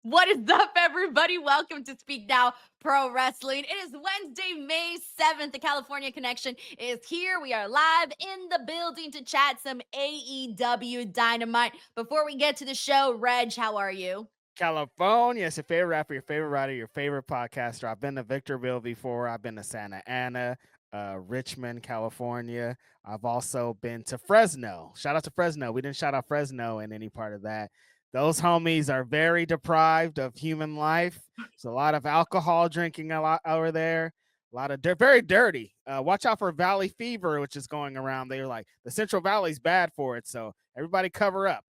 What is up, everybody? Welcome to Speak Now Pro Wrestling. It is Wednesday, May 7th. The California Connection is here. We are live in the building to chat some AEW Dynamite. Before we get to the show, Reg, how are you? California, it's your favorite rapper, your favorite writer, your favorite podcaster. I've been to Victorville before. I've been to Santa Ana, Richmond, California. I've also been to Fresno. Shout out to Fresno. We didn't shout out Fresno in any part of that. Those homies are very deprived of human life. There's a lot of alcohol drinking a lot over there. A lot of they're very dirty. Watch out for Valley Fever, which is going around. They're like the Central Valley's bad for it, so everybody cover up.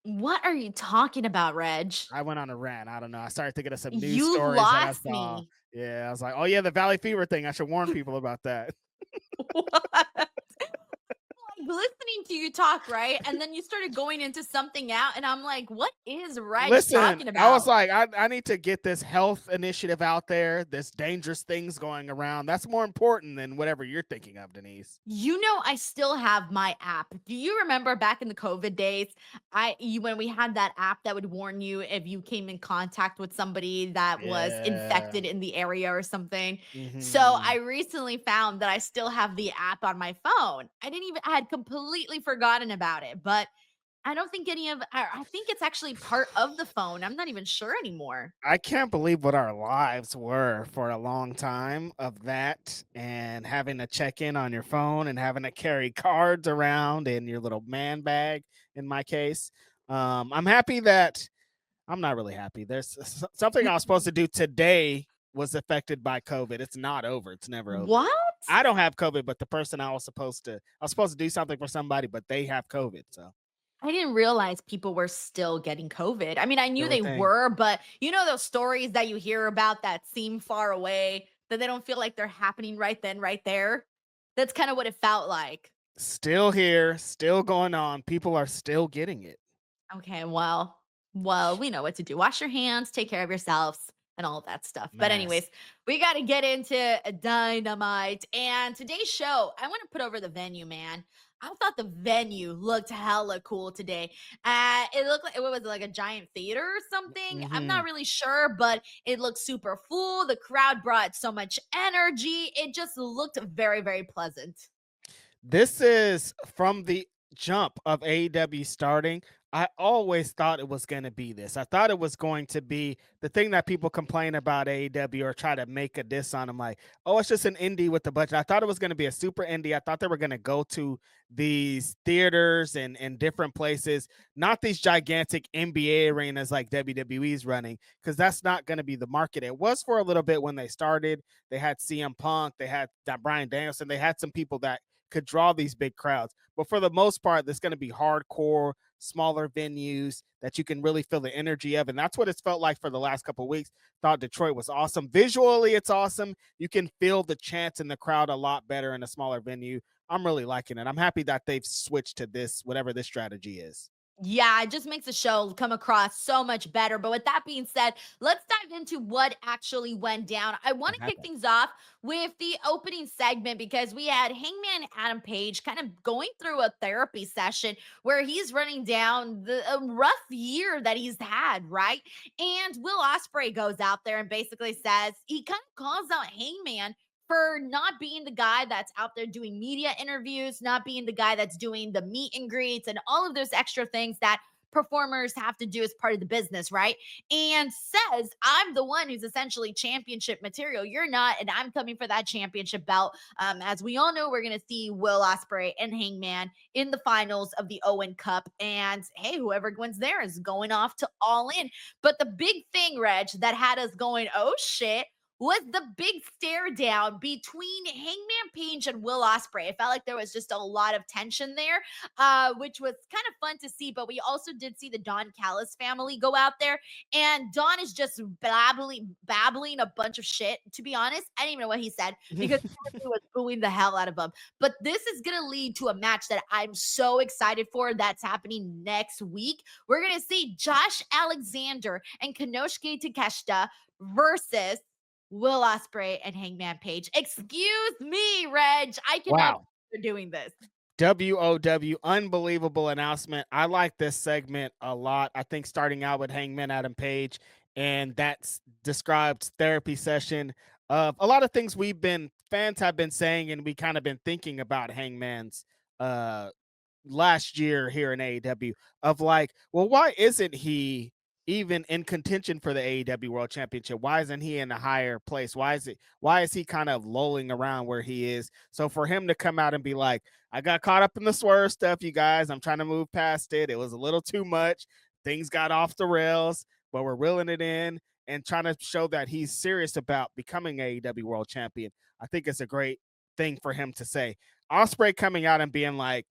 What are you talking about, Reg? I went on a rant. I don't know. I started thinking of some news You stories that I lost saw. me. Yeah, I was like, oh yeah, the Valley Fever thing. I should warn people about that. What? Like listening to you talk, right? And then you started going into something out, and I'm like, what is Reg Listen, talking I was about? like, I need to get this health initiative out there. This dangerous things going around. That's more important than whatever you're thinking of, Denise. You know, I still have my app. Do you remember back in the COVID days? When we had that app that would warn you if you came in contact with somebody that was Yeah. infected in the area or something. So I Hmm. recently found that I still have the app on my phone. I had completely forgotten about it, but I don't think I think it's actually part of the phone. I'm not even sure anymore. I can't believe what our lives were for a long time of that and having to check in on your phone and having to carry cards around in your little man bag in my case. I'm happy that I'm not really happy. There's something I was supposed to do today was affected by COVID. It's not over. It's never over. What? I don't have COVID, but the person I was supposed to do something for somebody, but they have COVID. So I didn't realize people were still getting COVID. I mean, I knew they everything were, but you know those stories that you hear about that seem far away, that they don't feel like they're happening right then, right there? That's kind of what it felt like. still here, still going on. People are still getting it. Okay, well, we know what to do. Wash your hands, take care of yourselves, and all of that stuff. But Mask. anyways, we got to get into Dynamite. And today's show, I want to put over the venue, man. I thought the venue looked hella cool today. It looked like it was like a giant theater or something. I'm not Hmm. really sure, but it looked super full. The crowd brought so much energy. It just looked very, very pleasant. This is from the jump of AEW starting. I always thought it was going to be this. I thought it was going to be the thing that people complain about AEW or try to make a diss on them, like, oh, it's just an indie with the budget. I thought it was going to be a super indie. I thought they were going to go to these theaters and different places, not these gigantic NBA arenas like WWE's running, because that's not going to be the market. It was for a little bit when they started. They had CM Punk, they had that Brian Danielson, they had some people that could draw these big crowds. But for the most part, there's going to be hardcore, smaller venues that you can really feel the energy of. And that's what it's felt like for the last couple of weeks. Thought Detroit was awesome. Visually, it's awesome. You can feel the chants in the crowd a lot better in a smaller venue. I'm really liking it. I'm happy that they've switched to this, whatever this strategy is. Yeah, it just makes the show come across so much better. But with that being said, let's dive into what actually went down. I want What to kick happened? things off with the opening segment because we had Hangman Adam Page kind of going through a therapy session where he's running down the a rough year that he's had, right? And Will Ospreay goes out there and basically says he kind of calls out Hangman for not being the guy that's out there doing media interviews, not being the guy that's doing the meet and greets and all of those extra things that performers have to do as part of the business, right? And says, I'm the one who's essentially championship material. You're not, and I'm coming for that championship belt. As we all know, we're going to see Will Ospreay and Hangman in the finals of the Owen Cup. And hey, whoever wins there is going off to All In. But the big thing, Reg, that had us going, oh shit, was the big stare down between Hangman Page and Will Ospreay. It felt like there was just a lot of tension there, which was kind of fun to see. But we also did see the Don Callis family go out there, and Don is just babbling a bunch of shit. To be honest, I didn't even know what he said because everybody was booing the hell out of him. But this is gonna lead to a match that I'm so excited for. That's happening next week. We're gonna see Josh Alexander and Kanosuke Takeshita versus Will Ospreay and Hangman Page. Excuse me, Reg. I cannot Wow. believe they're doing this. WOW, unbelievable announcement. I like this segment a lot. I think starting out with Hangman Adam Page and that's described therapy session of a lot of things fans have been saying, and we kind of been thinking about Hangman's uh last year here in AEW of like, well, why isn't he even in contention for the AEW World Championship? Why isn't he in a higher place? Why is he kind of lolling around where he is? So for him to come out and be like, I got caught up in the Swerve stuff, you guys. I'm trying to move past it. It was a little too much. Things got off the rails, but we're reeling it in and trying to show that he's serious about becoming AEW World Champion. I think it's a great thing for him to say. Ospreay coming out and being like,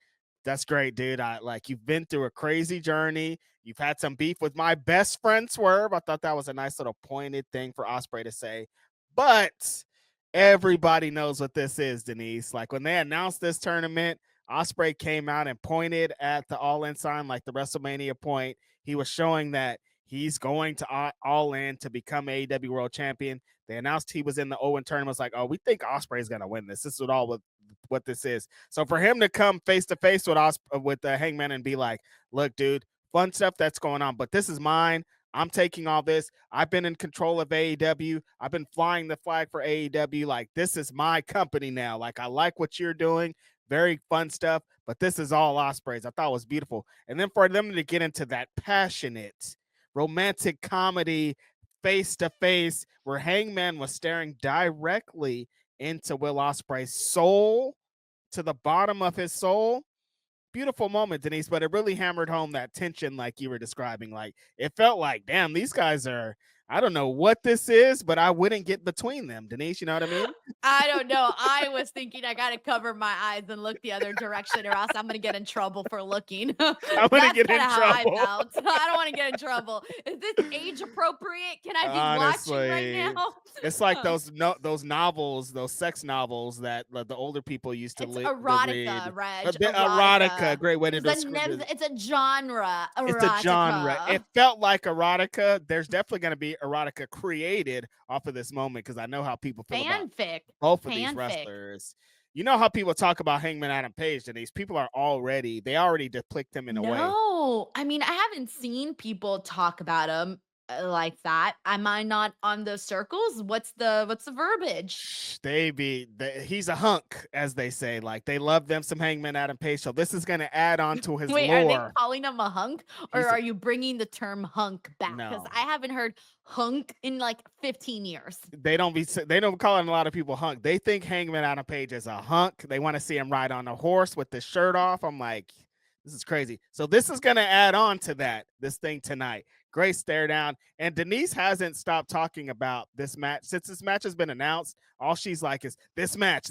that's great, dude. I like you've been through a crazy journey. You've had some beef with my best friend Swerve. I thought that was a nice little pointed thing for Ospreay to say. But everybody knows what this is, Denise. Like when they announced this tournament, Ospreay came out and pointed at the All In sign, like the WrestleMania point. He was showing that he's going to All In to become AEW World Champion. They announced he was in the Owen tournament. It's like, oh, we think Ospreay is going to win this. This is what this is. So for him to come face to face with Hangman and be like, look, dude, fun stuff that's going on, but this is mine. I'm taking all this. I've been in control of AEW. I've been flying the flag for AEW. Like, this is my company now. Like, I like what you're doing. Very fun stuff, but this is all Ospreay's. I thought it was beautiful. And then for them to get into that passionate romantic comedy face to face where Hangman was staring directly into Will Ospreay's soul, to the bottom of his soul. Beautiful moment, Denise, but it really hammered home that tension like you were describing. Like it felt like, damn, these guys are, I don't know what this is, but I wouldn't get between them. Denise, you know what I mean? I don't know. I was thinking I got to cover my eyes and look the other direction, or else I'm going to get in trouble for looking. I'm gonna That's get kind in of how I trouble. felt. I don't want to get in trouble. Is this age appropriate? Can I be watching right Honestly, now? it's like those novels, those sex novels that the older people used to It's to read. erotica, A Reg. bit erotica, Erotica. great way to describe it. It's a genre. It's a genre. It Erotica. felt like erotica. There's definitely going to be erotica created off of this moment because I know how people feel about Fanfic. both of these Fanfic. wrestlers. You know how people talk about Hangman Adam Page, and these people they already depict him in a way. No, I mean, I haven't seen people talk about him like that. Am I not on those circles? What's the verbiage? He's a hunk, as they say. Like they love them some Hangman Adam Page. So this is going to add on to his Wait, are they lore. calling him a hunk, or He's a, are you bringing the term hunk back? Because no. I haven't heard hunk in like 15 years. They don't call a lot of people hunk. They think Hangman Adam Page is a hunk. They want to see him ride on a horse with the shirt off. I'm like, this is crazy. So this is going to add on to this thing tonight. Great stare down. And Denise hasn't stopped talking about this match since this match has been announced. All she's like is this match,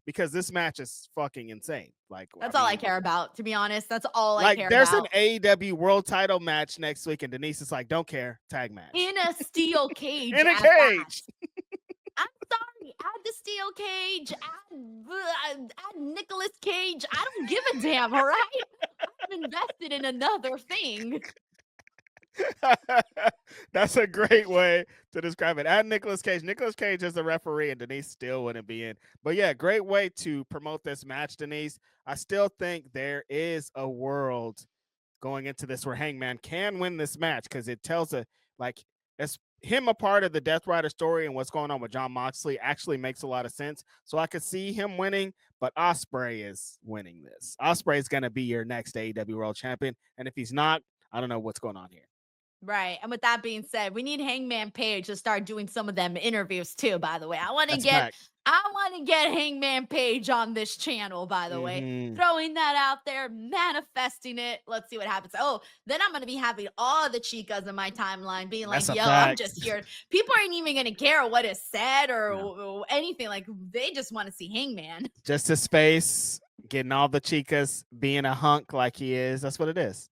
because this match is fucking insane. Like That's all I care about, to be honest. That's all I care there's about. an AEW world title match next week, and Denise is like, don't care, tag match. In a steel cage. In a cage. I'm sorry. Add the steel cage. Add Nicolas Cage. I don't give a damn. All right. I'm invested in another thing. That's a great way to describe it. Add Nicolas Cage. Nicolas Cage is the referee, and Denise still wouldn't be in. But yeah, great way to promote this match, Denise. I still think there is a world going into this where Hangman can win this match because it tells it's him a part of the Death Rider story, and what's going on with Jon Moxley actually makes a lot of sense. So I could see him winning, but Ospreay is winning this. Ospreay is going to be your next AEW World Champion, and if he's not, I don't know what's going on here. Right. And with that being said, we need Hangman Page to start doing some of them interviews too, by the way. I want to get Hangman Page on this channel, by the way. Throwing that out there, manifesting it. Let's see what happens. Oh, then I'm going to be having all the chicas in my timeline being like, yo, I'm just here. People aren't even going to care what is said or anything. Like, they just want to see Hangman. Just his face, getting all the chicas, being a hunk like he is. That's what it is.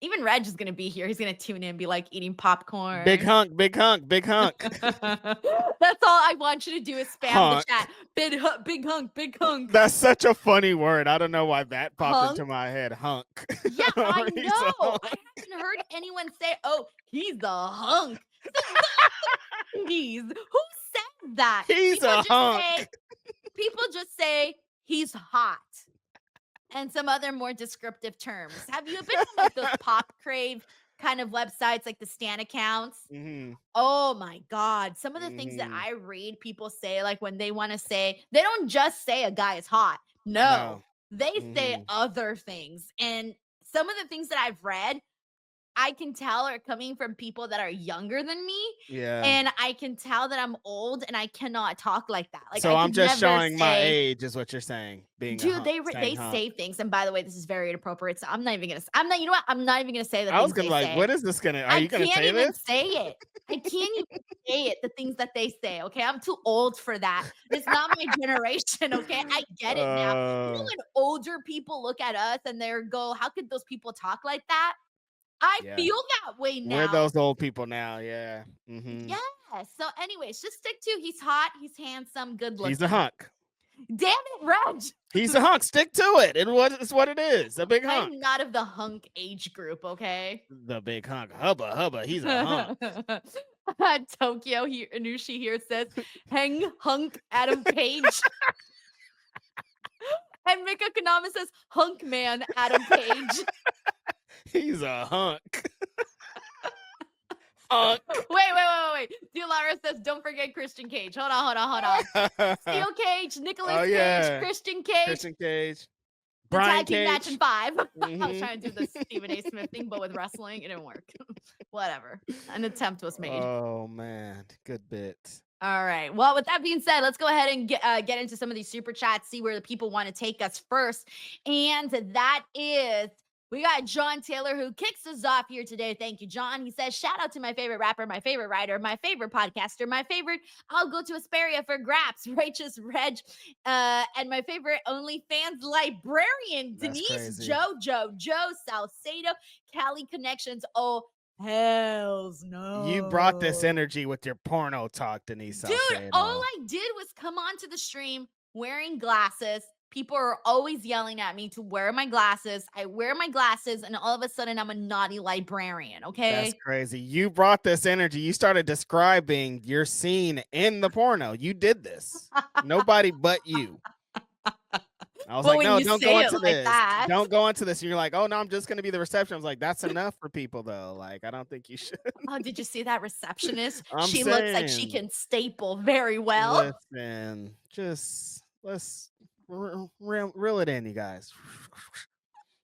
Even Reg is going to be here. He's going to tune in, be like eating popcorn. Big hunk, big hunk, big hunk. That's all I want you to do is spam the chat. Big hunk, big hunk. That's such a funny word. I don't know why that popped into my head. Hunk. Yeah, I know. I haven't heard anyone say, oh, he's a hunk. Who said that? He's a hunk. People just say he's hot. And some other more descriptive terms. Have you been on like those Pop Crave kind of websites, like the Stan accounts. Mhm. Oh my God. Some of the things that Mhm. I read people say, like when they want to say, they don't just say a guy is hot. No, No. they say Mhm. other things. And some of the things that I've read, I can tell are coming from people that are younger than me. Yeah. And I can tell that I'm old and I cannot talk like that. Like So I I'm could just never showing my say, age is what you're saying, being a dude, hunk, they saying hunk. say things. And by the way, this is very inappropriate. So I'm not even gonna. I'm not. You know what? I'm not even gonna say the I was things gonna they be like, say. what is this gonna are I you gonna can't say even this? say it. I can't even say it. The things that they say. Okay, I'm too old for that. It's not my generation. Okay, I get it now. You know Uh, when older people look at us and they go, "How could those people talk like that?" I yeah. feel that way We're now. those old people now, yeah. Mhm. Yeah. So, anyways, just stick to he's hot, he's handsome, good He's a looking. hunk. Damn it, Reg. He's a hunk. Stick to it. It's what it is. A big hunk. I'm not of the hunk age group, okay? The big hunk. Hubba hubba. He's a hunk. Tokyo Inushi here says, hang hunk Adam Page. And Mika Konami says, hunk man Adam Page. He's a hunk. Hunk. Wait. Dulara says, don't forget Christian Cage. Hold on. Steel Cage, Nicholas Oh Cage, yeah. Christian Cage. Christian Cage. The Brian tag team match in Cage. 5. I was Mhm. trying to do the Stephen A. Smith thing, but with wrestling, it didn't work. Whatever. An attempt was made. Oh man. Good bit. All right. Well, with that being said, let's go ahead and get into some of these super chats, see where the people want to take us first. And that is, we got John Taylor who kicks us off here today. Thank you, John. He says, shout out to my favorite rapper, my favorite writer, my favorite podcaster, my favorite, I'll go to Asperia for Graps, Righteous Reg, and my favorite OnlyFans librarian, That's Denise, crazy. Joe, Salcedo, Cali Connections. Oh, hells no. You brought this energy with your porno talk, Denise Dude, Salcedo. all I did was come onto the stream wearing glasses. People are always yelling at me to wear my glasses. I wear my glasses, and all of a sudden, I'm a naughty librarian. That's Okay. crazy. You brought this energy. You started describing your scene in the porno. You did this. Nobody but you. I was Well, like, when no, you don't say go it into like this. that, Don't go into this. And you're like, oh no, I'm just gonna be the reception. I was like, that's enough for people though. Like, I don't think you should. oh, did you see that receptionist? I'm She looks like she saying, can staple very well. listen, just let's reel it in, you guys.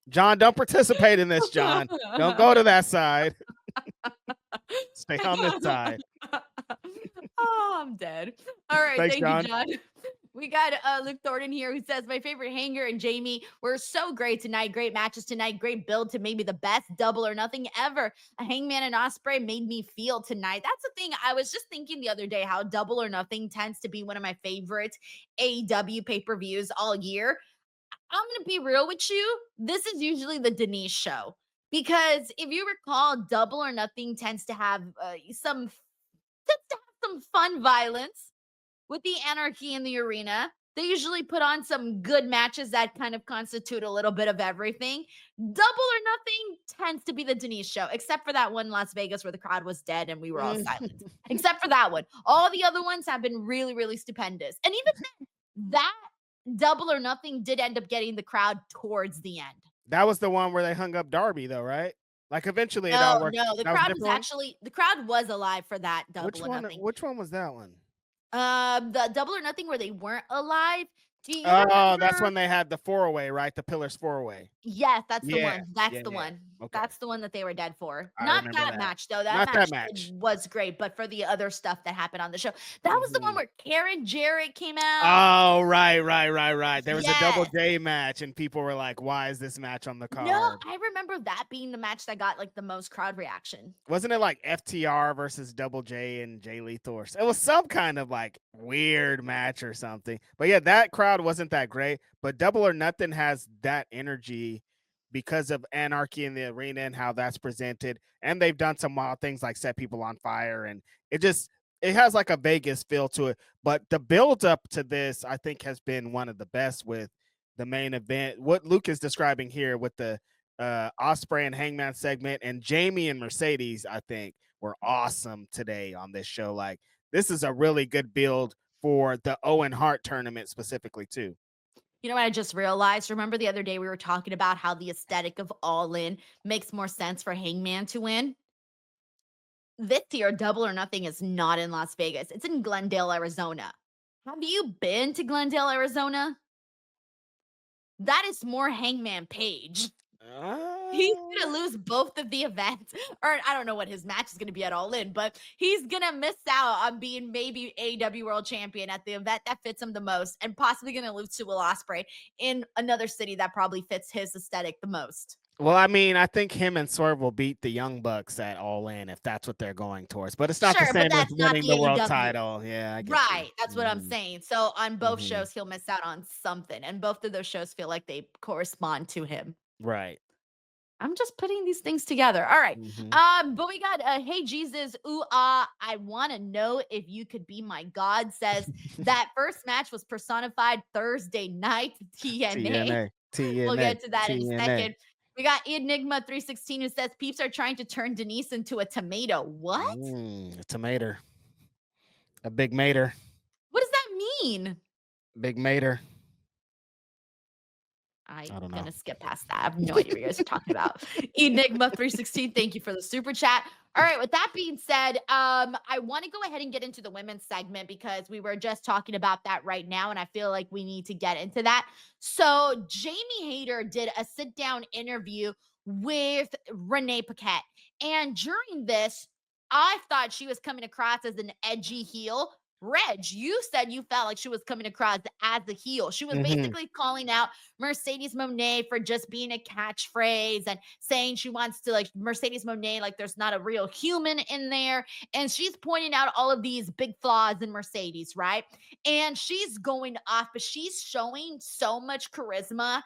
John, don't participate in this, John. Don't go to that side. Stay on this side. Oh, I'm dead. All right. Thanks, Thank you, John. John. We got Luke Thornton here who says, my favorite Hanger and Jamie were so great tonight. Great matches tonight. Great build to maybe the best double or nothing ever. A Hangman and Ospreay made me feel tonight. That's the thing. I was just thinking the other day how double or nothing tends to be one of my favorite AEW pay-per-views all year. I'm going to be real with you. This is usually the Denise show. Because if you recall, double or nothing tends to have some fun violence with the anarchy in the arena. They usually put on some good matches that kind of constitute a little bit of everything. Double or nothing tends to be the Denise show, except for that one in Las Vegas where the crowd was dead and we were all silent. Except for that one. All the other ones have been really, really stupendous. And even then, that double or nothing did end up getting the crowd towards the end. That was the one where they hung up Darby, though, right? Like eventually it all worked. No, the That was a crowd was different one? actually the crowd was alive for that double or nothing. Which one was that one? The double or nothing where they weren't alive. Do you Oh, that's remember? when they had the 4-way, right? The Pillars 4-way. Yes, that's the Yeah. one. That's Yeah, the yeah. one. Okay. That's the one that they were dead for. I Not remember that that. match though. That Not that match match. was great, but for the other stuff that happened on the show. That was the one Mhm. where Karen Jarrett came out. Oh, right. There was a Double Yes. J match, and people were like, "Why is this match on the No, card?" I remember that being the match that got like the most crowd reaction. Wasn't it like FTR versus Double J and Jay Lethal? Or it was some kind of like weird match or something. But yeah, that crowd wasn't that great. But Double or Nothing has that energy because of anarchy in the arena and how that's presented. And they've done some wild things like set people on fire, and it has like a Vegas feel to it. But the build up to this, I think, has been one of the best with the main event. What Luke is describing here with the Ospreay and Hangman segment, and Jamie and Mercedes, I think, were awesome today on this show. Like, this is a really good build for the Owen Hart tournament specifically too. You know what I just realized? Remember the other day we were talking about how the aesthetic of All In makes more sense for Hangman to win? This year, Double or Nothing is not in Las Vegas. It's in Glendale, Arizona. Have you been to Glendale, Arizona? That is more Hangman Page. He's gonna Uh, lose both of the events, or I don't know what his match is gonna be at All In, but he's gonna miss out on being maybe AEW World Champion at the event that fits him the most, and possibly gonna lose to Will Ospreay in another city that probably fits his aesthetic the most. well, I mean, I think him and Swerve will beat the Young Bucks at All In if that's what they're going towards. But it's not the Sure, but same as that's not winning the the world AEW. title. Yeah, I get you. Right, that's what I'm saying. So on both Hmm. shows, he'll miss out on something, and both of those shows feel like they correspond to him. Right. I'm just putting these things together. All right. Hmm. But we got Hey Jesus, ooh ah, I want to know if you could be my God says that first match was personified Thursday night TNA. TNA, We'll TNA, get to that in a TNA. second. We got Enigma 316 who says peeps are trying to turn Denise into a tomato. What? A tomato, a big mater, What does that mean? big mater. I'm I don't know. gonna skip past that. I have no idea what you guys are talking about. Enigma 316, thank you for the super chat. All right, with that being said, I want to go ahead and get into the women's segment because we were just talking about that right now, and I feel like we need to get into that. So Jamie Hayter did a sit-down interview with Renee Paquette, and during this, I thought she was coming across as an edgy heel. Reg, you said you felt like she was coming across as a heel. She was Hmm. basically calling out Mercedes Monet for just being a catchphrase and saying she wants to like Mercedes Monet, like there's not a real human in there. And she's pointing out all of these big flaws in Mercedes, right? And she's going off, but she's showing so much charisma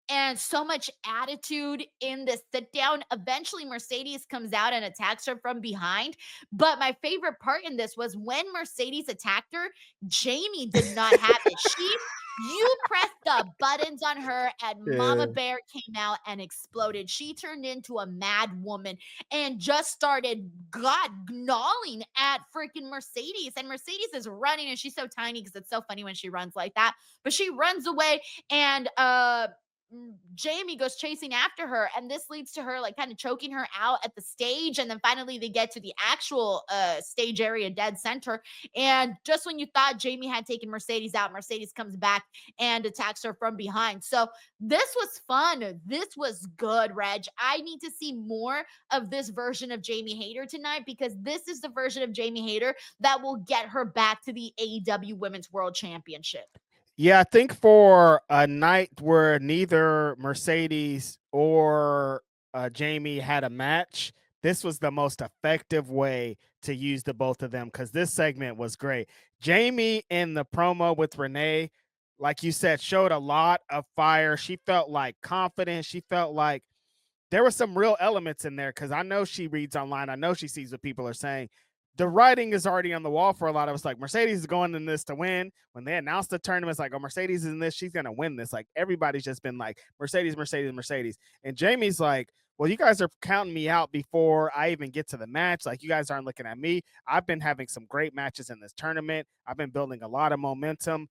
and so much attitude in this sit down. Eventually, Mercedes comes out and attacks her from behind. But my favorite part in this was when Mercedes attacked her, Jamie did not have it. You pressed the buttons on her, and Mama Yeah. Bear came out and exploded. She turned into a mad woman and just started gnawing at freaking Mercedes. And Mercedes is running, and she's so tiny because it's so funny when she runs like that. But she runs away, and Jamie goes chasing after her, and this leads to her like kind of choking her out at the stage. And then finally they get to the actual stage area, dead center. And just when you thought Jamie had taken Mercedes out, Mercedes comes back and attacks her from behind. So this was fun. This was good, Reg. I need to see more of this version of Jamie Hayter tonight because this is the version of Jamie Hayter that will get her back to the AEW Women's World Championship. Yeah, I think for a night where neither Mercedes or Jamie had a match, this was the most effective way to use the both of them because this segment was great. Jamie in the promo with Renee, like you said, showed a lot of fire. She felt like confident. She felt like there were some real elements in there because I know she reads online. I know she sees what people are saying. The writing is already on the wall for a lot of us. Like Mercedes is going in this to win. When they announced the tournament, it's like, oh, Mercedes is in this. She's gonna win this. Like everybody's just been like Mercedes, Mercedes, Mercedes. And Jamie's like, well, you guys are counting me out before I even get to the match. Like you guys aren't looking at me. I've been having some great matches in this tournament. I've been building a lot of momentum.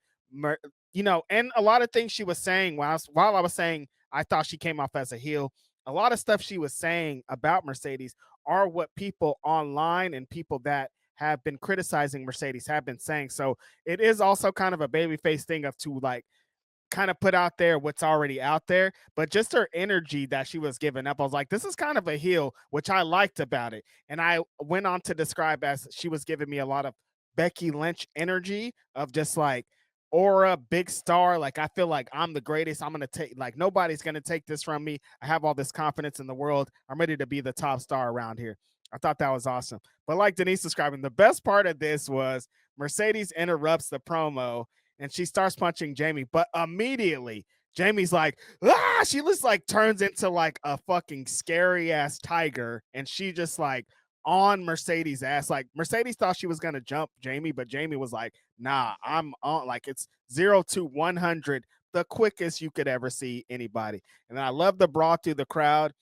And a lot of things she was saying while I was saying I thought she came off as a heel, a lot of stuff she was saying about Mercedes are what people online and people that have been criticizing Mercedes have been saying. So it is also kind of a babyface thing of to like kind of put out there what's already out there, but just her energy that she was giving up, I was like, this is kind of a heel, which I liked about it. And I went on to describe as she was giving me a lot of Becky Lynch energy of just like aura, big star. Like, I feel like I'm the greatest. I'm going to take, like, nobody's going to take this from me. I have all this confidence in the world. I'm ready to be the top star around here. I thought that was awesome. But like Denise describing, the best part of this was Mercedes interrupts the promo and she starts punching Jamie, but immediately Jamie's like, ah, she just like turns into like a fucking scary ass tiger, and she just like on Mercedes' ass. Like Mercedes thought she was gonna jump Jamie, but Jamie was like, nah, I'm on. Like it's 0 to 100, the quickest you could ever see anybody. And then I love the brawl through the crowd.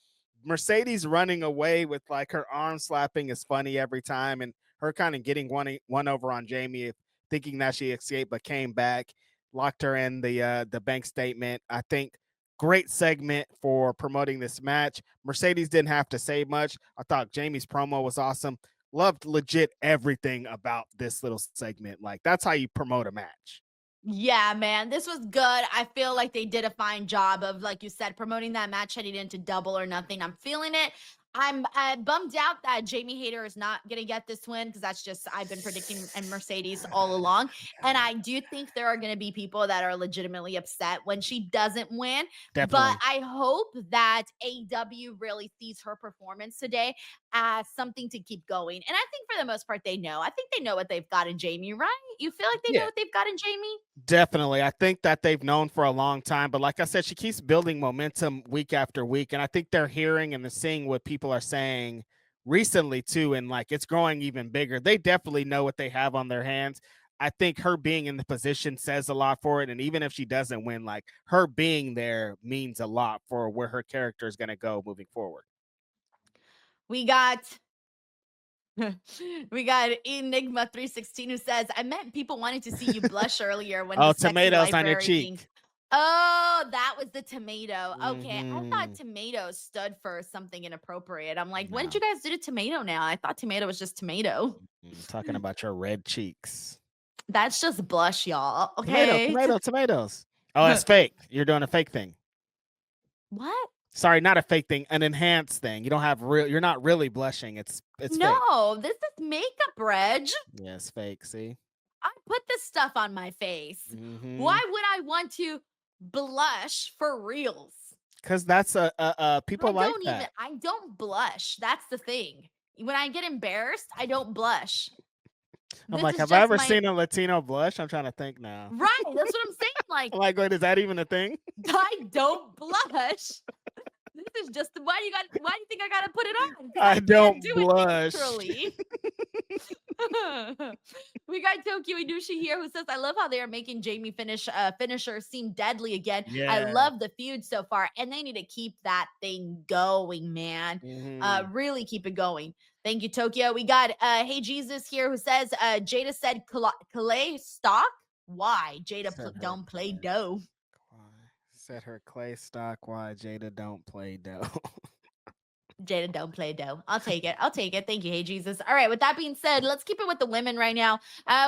Mercedes running away with like her arm slapping is funny every time, and her kind of getting one over on Jamie, thinking that she escaped but came back. locked her in the bank statement. I think great segment for promoting this match. Mercedes didn't have to say much. I thought Jamie's promo was awesome. Loved legit everything about this little segment. Like that's how you promote a match. Yeah, man, this was good. I feel like they did a fine job of, like you said, promoting that match heading into Double or Nothing. I'm feeling it. I'm bummed out that Jamie Hayter is not gonna get this win because that's just I've been predicting and Mercedes all along, and I do think there are gonna be people that are legitimately upset when she doesn't win. But Definitely. I hope that AEW really sees her performance today as something to keep going. And I think for the most part they know. I think they know what they've got in Jamie, right? You feel like they know Yeah. what they've got in Jamie? Definitely. I think that they've known for a long time, but like I said, she keeps building momentum week after week. And I think they're hearing and they're seeing what people are saying recently too. And like it's growing even bigger. They definitely know what they have on their hands. I think her being in the position says a lot for it. And even if she doesn't win, like her being there means a lot for where her character is going to go moving forward. We got we got Enigma 316 who says, I meant people wanted to see you blush earlier when the Oh, sexy tomatoes on your library thing. cheek. Oh, that was the tomato. Okay. I thought Hmm. tomato stood for something inappropriate. I'm like, what did No. you guys do to tomato now? I thought tomato was just tomato. Talking about your red cheeks. That's just blush, y'all. Tomato, Okay. tomato, tomatoes. Oh, that's fake. You're doing a fake thing. What? Sorry, not a fake thing, an enhanced thing. You don't have real. You're not really blushing. It's fake. No, this is makeup, Reg. Yeah, it's fake. See. I put this stuff on my face. Mm-hmm. Why would I want to blush for reals? Because that's people like that. I don't blush. That's the thing. When I get embarrassed, I don't blush. I'm This like, is have I just ever my seen a Latino blush? I'm trying to think now. right. That's what I'm saying. Like, I'm like, wait, is that even a thing? I don't blush. This is just why do you think I gotta put it on? Because I I can't don't do it blush. naturally. We got Tokyo Inushi here who says, I love how they are making Jamie finisher seem deadly again. I Yeah. love the feud so far, and they need to keep that thing going, man. Mm-hmm. Really keep it going. Thank you, Tokyo. We got Hey Jesus here who says, Jada said Calais stock. Why? Said her Don't play clay. dough. Why? Said her clay stock. Why Jada don't play dough? Jada, don't play dough. I'll take it. I'll take it. Thank you. Hey, Jesus. All right. With that being said, let's keep it with the women right now.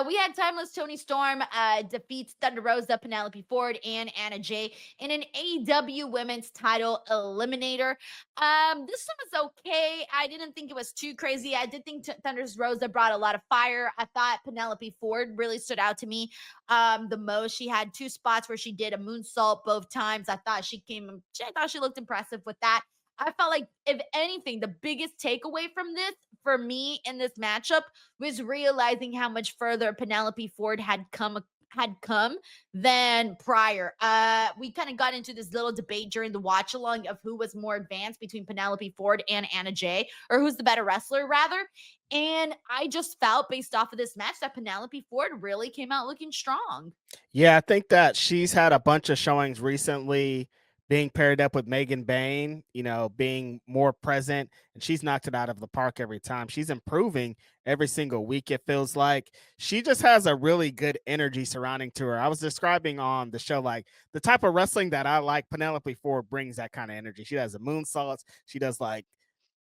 We had Timeless Tony Storm defeats Thunder Rosa, Penelope Ford, and Anna Jay in an AEW Women's Title Eliminator. This one was okay. I didn't think it was too crazy. I did think Thunder Rosa brought a lot of fire. I thought Penelope Ford really stood out to me the most. She had two spots where she did a moonsault both times. I thought I thought she looked impressive with that. I felt like, if anything, the biggest takeaway from this for me in this matchup was realizing how much further Penelope Ford had come than prior. We kind of got into this little debate during the watch along of who was more advanced between Penelope Ford and Anna Jay, or who's the better wrestler, rather. And I just felt based off of this match that Penelope Ford really came out looking strong. Yeah, I think that she's had a bunch of showings recently being paired up with Megan Bain, being more present, and she's knocked it out of the park every time. She's improving every single week. It feels like she just has a really good energy surrounding to her. I was describing on the show like the type of wrestling that I like. Penelope Ford brings that kind of energy. She does the moonsaults. She does like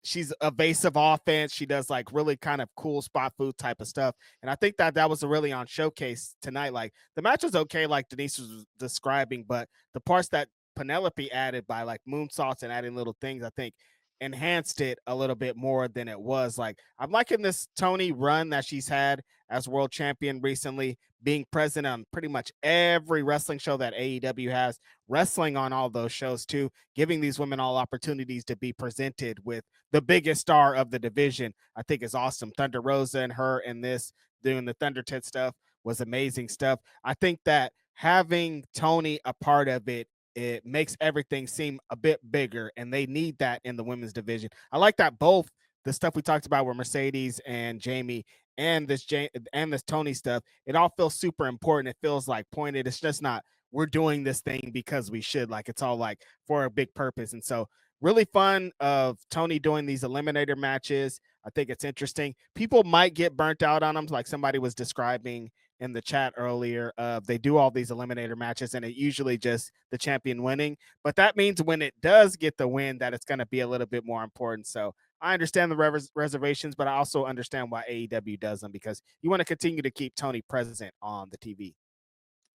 she's evasive offense. She does like really kind of cool spot food type of stuff. And I think that was a really on showcase tonight. Like the match was okay, like Denise was describing, but the parts that Penelope added by like moonsaults and adding little things, I think enhanced it a little bit more than it was. Like I'm liking this Toni run that she's had as world champion recently, being present on pretty much every wrestling show that AEW has, wrestling on all those shows too, giving these women all opportunities to be presented with the biggest star of the division. I think is awesome. Thunder Rosa and her and this doing the Thunder Tit stuff was amazing stuff. I think that having Toni a part of it makes everything seem a bit bigger, and they need that in the women's division. I like that both the stuff we talked about with Mercedes and Jamie and this Toni stuff, it all feels super important. It feels like pointed. It's just not we're doing this thing because we should. Like it's all like for a big purpose. And so really fun of Toni doing these eliminator matches. I think it's interesting. People might get burnt out on them, like somebody was describing in the chat earlier. They do all these eliminator matches, and it usually just the champion winning. But that means when it does get the win, that it's going to be a little bit more important. So I understand the reservations, but I also understand why AEW does them, because you want to continue to keep Toni present on the TV.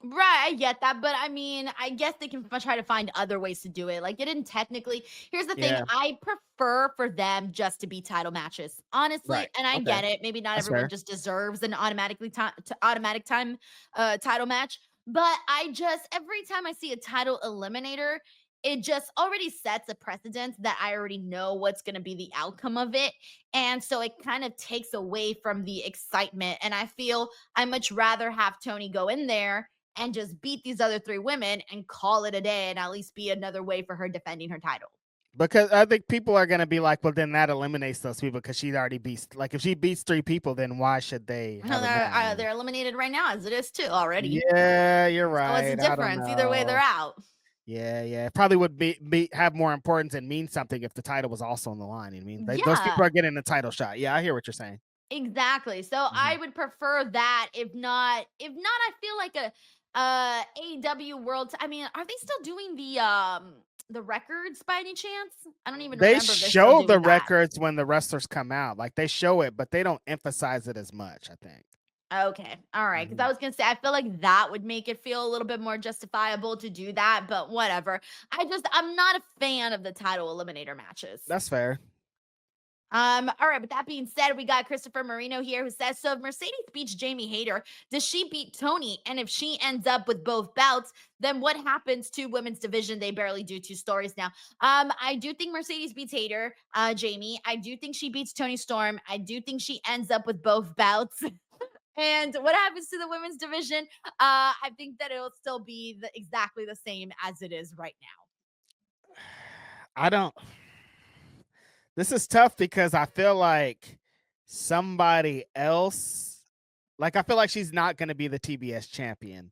Right, I get that, but I mean, I guess they can try to find other ways to do it. Like, it didn't technically. Here's the thing: Yeah, I prefer for them just to be title matches, honestly. right. And I Okay, get it. Maybe not that's everyone fair. just deserves an automatic time title match, but I just every time I see a title eliminator, it just already sets a precedent that I already know what's going to be the outcome of it, and so it kind of takes away from the excitement. And I feel I much rather have Toni go in there and just beat these other three women and call it a day and at least be another way for her defending her title. Because I think people are going to be like, well, then that eliminates those people because she already beats. Like, if she beats 3 people, then why should they No, have it more? they're eliminated right now as it is too already. Yeah, you're So what's the right. I don't difference? Either way, they're know. out. Yeah. It probably would be have more importance and mean something if the title was also on the line. I mean, those people Yeah, are getting the title shot. Yeah, I hear what you're saying. exactly. So I Mhm. would prefer that. If not, I feel like a AEW World. I mean, are they still doing the records by any chance? I don't even They remember if they're still show the doing that. records when the wrestlers come out. Like, they show it, but they don't emphasize it as much, I think. Okay. All right. Because I Mhm. was going to say, I feel like that would make it feel a little bit more justifiable to do that, but whatever. I'm not a fan of the title eliminator matches. That's fair. All right. With that being said, we got Christopher Marino here who says, so if Mercedes beats Jamie Hayter, does she beat Toni? And if she ends up with both belts, then what happens to women's division? They barely do 2 stories now. I do think Mercedes beats Hayter, Jamie. I do think she beats Toni Storm. I do think she ends up with both belts. And what happens to the women's division? I think that it'll still be exactly the same as it is right now. I don't. This is tough because I feel like somebody else, like, I feel like she's not going to be the TBS champion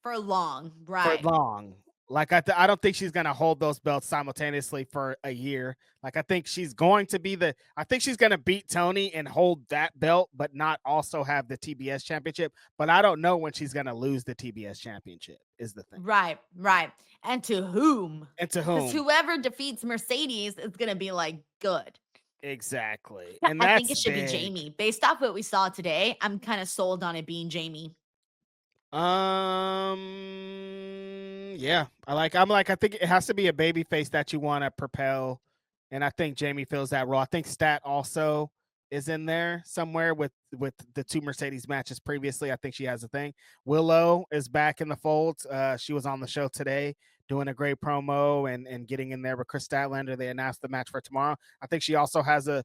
For long, for right? long. Like, I don't think she's going to hold those belts simultaneously for a year. Like, I think she's going to be I think she's going to beat Toni and hold that belt, but not also have the TBS championship. But I don't know when she's going to lose the TBS championship, is the thing. Right, right. And to whom? And to Because whom? whoever defeats Mercedes is going to be like, good. Exactly. Yeah, And I think that's it should be big. Jamie. Based off what we saw today, I'm kind of sold on it being Jamie. Yeah. I think it has to be a baby face that you want to propel. And I think Jamie fills that role. I think Stat also is in there somewhere with the 2 Mercedes matches previously. I think she has a thing. Willow is back in the fold. She was on the show today doing a great promo and getting in there with Chris Statlander. They announced the match for tomorrow. I think she also has a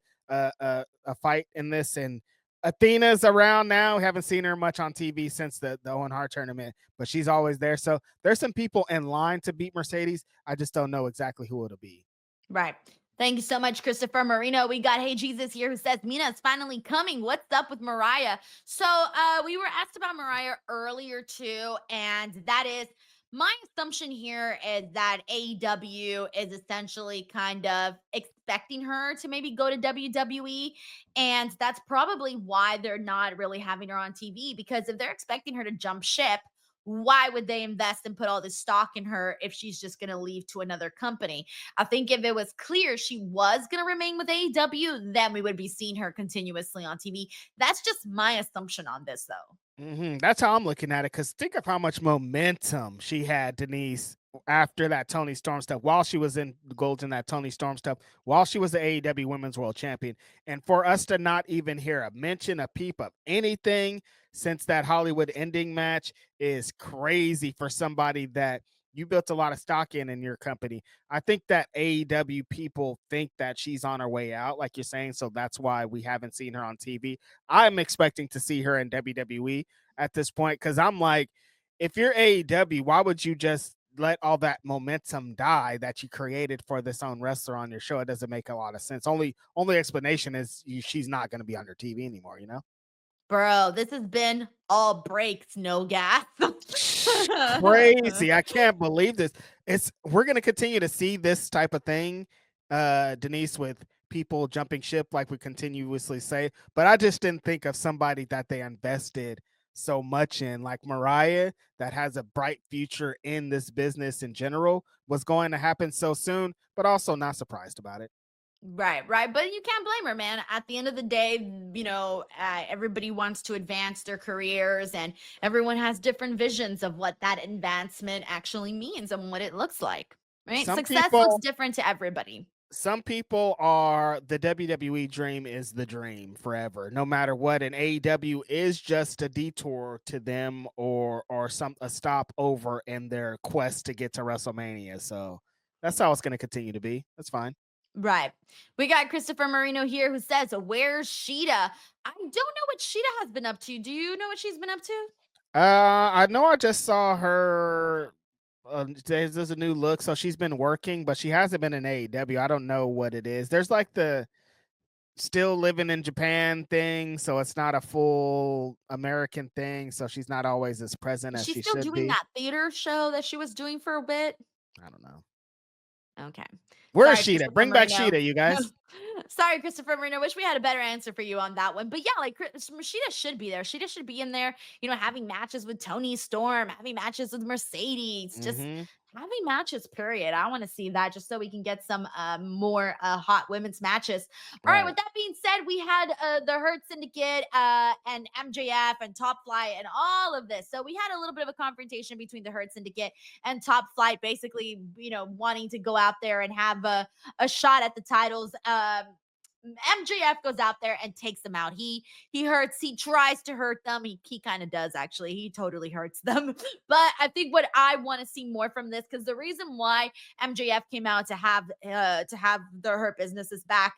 fight in this, and Athena's around now. Haven't seen her much on TV since the Owen Hart tournament, but she's always there. So there's some people in line to beat Mercedes. I just don't know exactly who it'll be. Right. Thank you so much, Christopher Marino. We got Hey Jesus here who says Mina is finally coming. What's up with Mariah? So we were asked about Mariah earlier too, and that is my assumption here is that AEW is essentially kind of expecting her to maybe go to WWE. And that's probably why they're not really having her on TV, because if they're expecting her to jump ship, why would they invest and put all this stock in her if she's just going to leave to another company? I think if it was clear she was going to remain with AEW, then we would be seeing her continuously on TV. That's just my assumption on this, though. That's how I'm looking at it. Because think of how much momentum she had, Denise, after that Toni Storm stuff, while she was in Gold in that Toni Storm stuff, while she was the AEW Women's World Champion. And for us to not even hear a mention, a peep of anything since that Hollywood ending match is crazy for somebody that you built a lot of stock in your company. I think that AEW people think that she's on her way out, like you're saying. So that's why we haven't seen her on TV. I'm expecting to see her in WWE at this point, because I'm like, if you're AEW, why would you just let all that momentum die that you created for this own wrestler on your show? It doesn't make a lot of sense. Only explanation is she's not going to be on your TV anymore. Bro, this has been all breaks, no gas. Crazy. I can't believe this. We're going to continue to see this type of thing, Denise, with people jumping ship like we continuously say, but I just didn't think of somebody that they invested so much in, like Mariah, that has a bright future in this business in general, was going to happen so soon, but also not surprised about it. Right, right. But you can't blame her, man. At the end of the day, everybody wants to advance their careers and everyone has different visions of what that advancement actually means and what it looks like, right? Some Success looks people different to everybody. some people are the WWE dream is the dream forever, no matter what. And AEW is just a detour to them, or some a stop over in their quest to get to WrestleMania. So that's how it's going to continue to be. That's fine. Right. We got Christopher Marino here who says, "Where's Sheeta?" I don't know what Sheeta has been up to. Do you know what she's been up to? I know I just saw her. There's a new look, so she's been working, but she hasn't been in AEW. I don't know what it is. There's like the still living in Japan thing, so it's not a full American thing. So she's not always as present Is as she she still should doing be. that theater show that she was doing for a bit? I don't know. Okay. Where's Sorry, Sheeta? Christopher Bring back Marino. Sheeta, you guys. Sorry, Christopher Marino. Wish we had a better answer for you on that one. But yeah, like Sheeta should be there. Sheeta should be in there, having matches with Tony Storm, having matches with Mercedes, just Hmm. having matches, period. I want to see that just so we can get some more hot women's matches. All right, Right. with that being said, we had the Hurt Syndicate and MJF and Top Flight and all of this. So we had a little bit of a confrontation between the Hurt Syndicate and Top Flight, basically, wanting to go out there and have a shot at the titles. MJF goes out there and takes them out. He hurts. He tries to hurt them. He kind of does actually. He totally hurts them. But I think what I want to see more from this, because the reason why MJF came out to have the Hurt businesses back,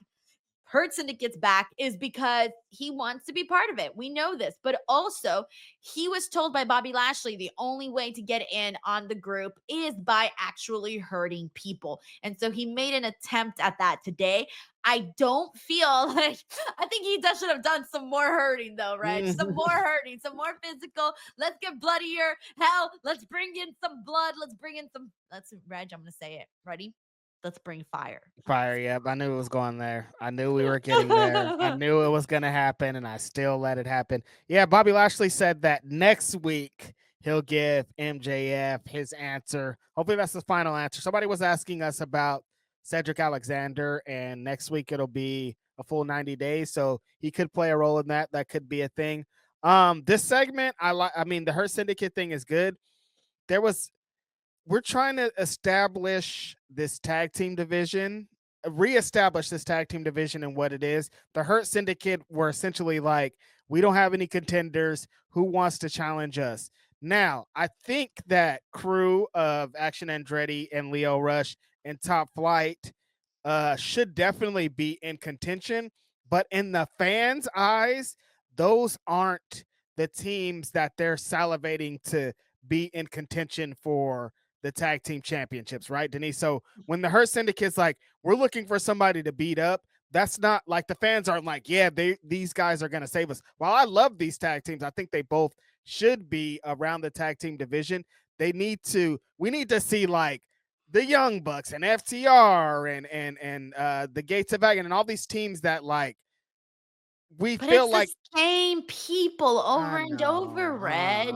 Hurt Syndicate's back, is because he wants to be part of it. We know this, but also he was told by Bobby Lashley the only way to get in on the group is by actually hurting people. And so he made an attempt at that today. I don't feel like I think he should have done some more hurting though, Reg. Some more hurting, some more physical. Let's get bloodier. Hell, let's bring in some blood. Let's Reg, I'm gonna say it. Ready? Let's bring fire. Fire, yep. I knew it was going there. I knew we were getting there. I knew it was going to happen, and I still let it happen. Yeah, Bobby Lashley said that next week he'll give MJF his answer. Hopefully, that's the final answer. Somebody was asking us about Cedric Alexander, and next week it'll be a full 90 days. So he could play a role in that. That could be a thing. This segment, I mean, the Hurt Syndicate thing is good. There was We're trying to establish this tag team division, reestablish this tag team division and what it is. The Hurt Syndicate were essentially like, we don't have any contenders. Who wants to challenge us? Now, I think that crew of Action Andretti and Leo Rush and Top Flight should definitely be in contention. But in the fans' eyes, those aren't the teams that they're salivating to be in contention for the tag team championships, right, Denise? So when the Hurt Syndicate's like, we're looking for somebody to beat up, that's not like the fans aren't like, yeah, these guys are going to save us. While I love these tag teams, I think they both should be around the tag team division. We need to see like the Young Bucks and FTR and the Gates of Agony and all these teams that like we But feel it's the like same people over I and know, over, Reg.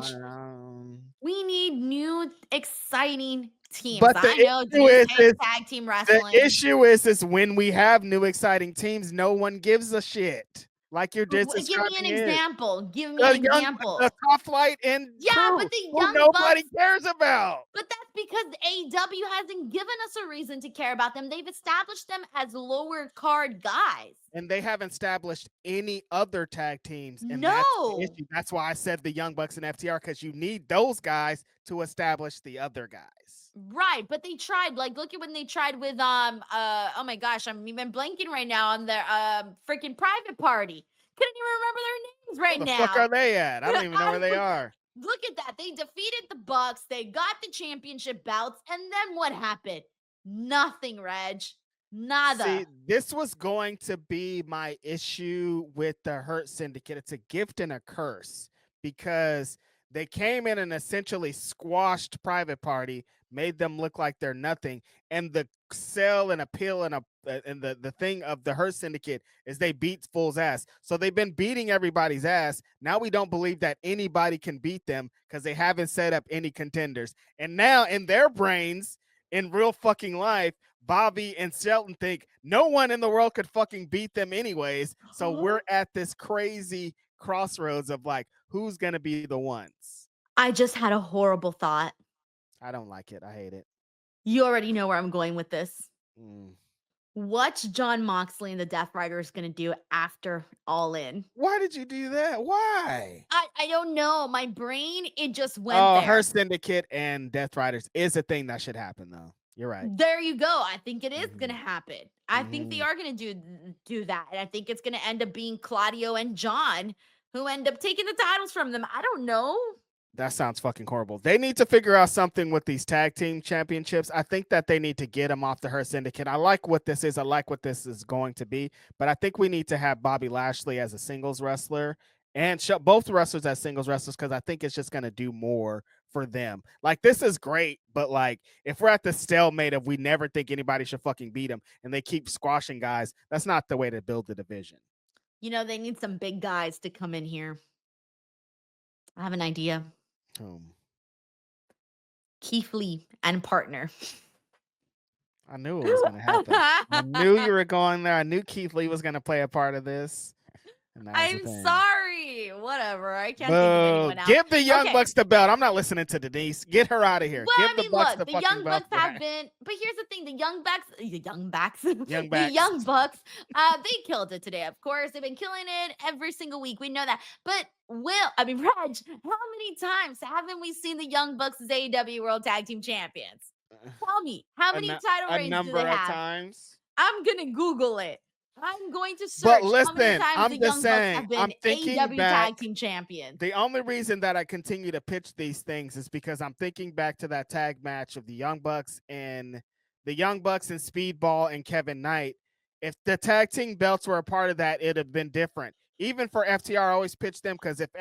We need new, exciting teams. but the I know issue Denise is, hates tag team the wrestling. issue is when we have new exciting teams, no one gives a shit. Like you're just Give me an describing it. example. Give me an The young, the example. Top Flight and Yeah, crew but the who Young nobody Bucks, cares about. but that's because AEW hasn't given us a reason to care about them. They've established them as lower card guys. And they haven't established any other tag teams, and that's the No. issue. That's why I said the Young Bucks and FTR, because you need those guys to establish the other guys. Right, but they tried. Like, look at when they tried with oh my gosh, I'm even blanking right now on their freaking private party. Couldn't even remember their names Where right the fuck are now. they at? I don't even know where they are. Look at that. They defeated the Bucks. They got the championship belts, and then what happened? Nothing, Reg. See, Nada. this was going to be my issue with the Hurt Syndicate. It's a gift and a curse because They came in and essentially squashed Private Party, made them look like they're nothing. And the sell and appeal and the thing of the Hurt Syndicate is they beat Fool's ass. So they've been beating everybody's ass. Now we don't believe that anybody can beat them because they haven't set up any contenders. And now in their brains, in real fucking life, Bobby and Shelton think no one in the world could fucking beat them anyways. So we're at this crazy crossroads of like, who's gonna be the ones? I just had a horrible thought. I don't like it. I hate it. You already know where I'm going with this. Mm. What's John Moxley and the Death Riders going to do after All In? Why did you do that? Why? I don't know. My brain, it just went Oh, there. Her Syndicate and Death Riders is a thing that should happen, though. You're right. There you go. I think it is going to happen. I think they are going to do that. And I think it's going to end up being Claudio and John who end up taking the titles from them. I don't know. That sounds fucking horrible. They need to figure out something with these tag team championships. I think that they need to get them off the Her Syndicate. I like what this is. I like what this is going to be. But I think we need to have Bobby Lashley as a singles wrestler and both wrestlers as singles wrestlers because I think it's just going to do more for them. Like, this is great, but like, if we're at the stalemate of we never think anybody should fucking beat them and they keep squashing guys, that's not the way to build the division. You know, they need some big guys to come in here. I have an idea. Keith Lee and partner. I knew it was going to happen. I knew you were going there. I knew Keith Lee was going to play a part of this. I'm sorry. Whatever. I can't think of anyone else. Give the Young Bucks the belt. I'm not listening to Denise. Get her out of here. Well, Give the Bucks the fucking Young belt. Bucks have been, but here's the thing: the Young Bucks, Young Bucks, they killed it today. Of course, they've been killing it every single week. We know that. But Reg, how many times haven't we seen the Young Bucks as AEW World Tag Team Champions? Tell me, how many title reigns do they have? Times. I'm gonna Google it. I'm going to search but listen, how many times I'm the just Young saying, Bucks have been I'm thinking AEW back, Tag Team Champions. The only reason that I continue to pitch these things is because I'm thinking back to that tag match of the Young Bucks and Speedball and Kevin Knight. If the tag team belts were a part of that, it'd have been different. Even for FTR, I always pitch them because if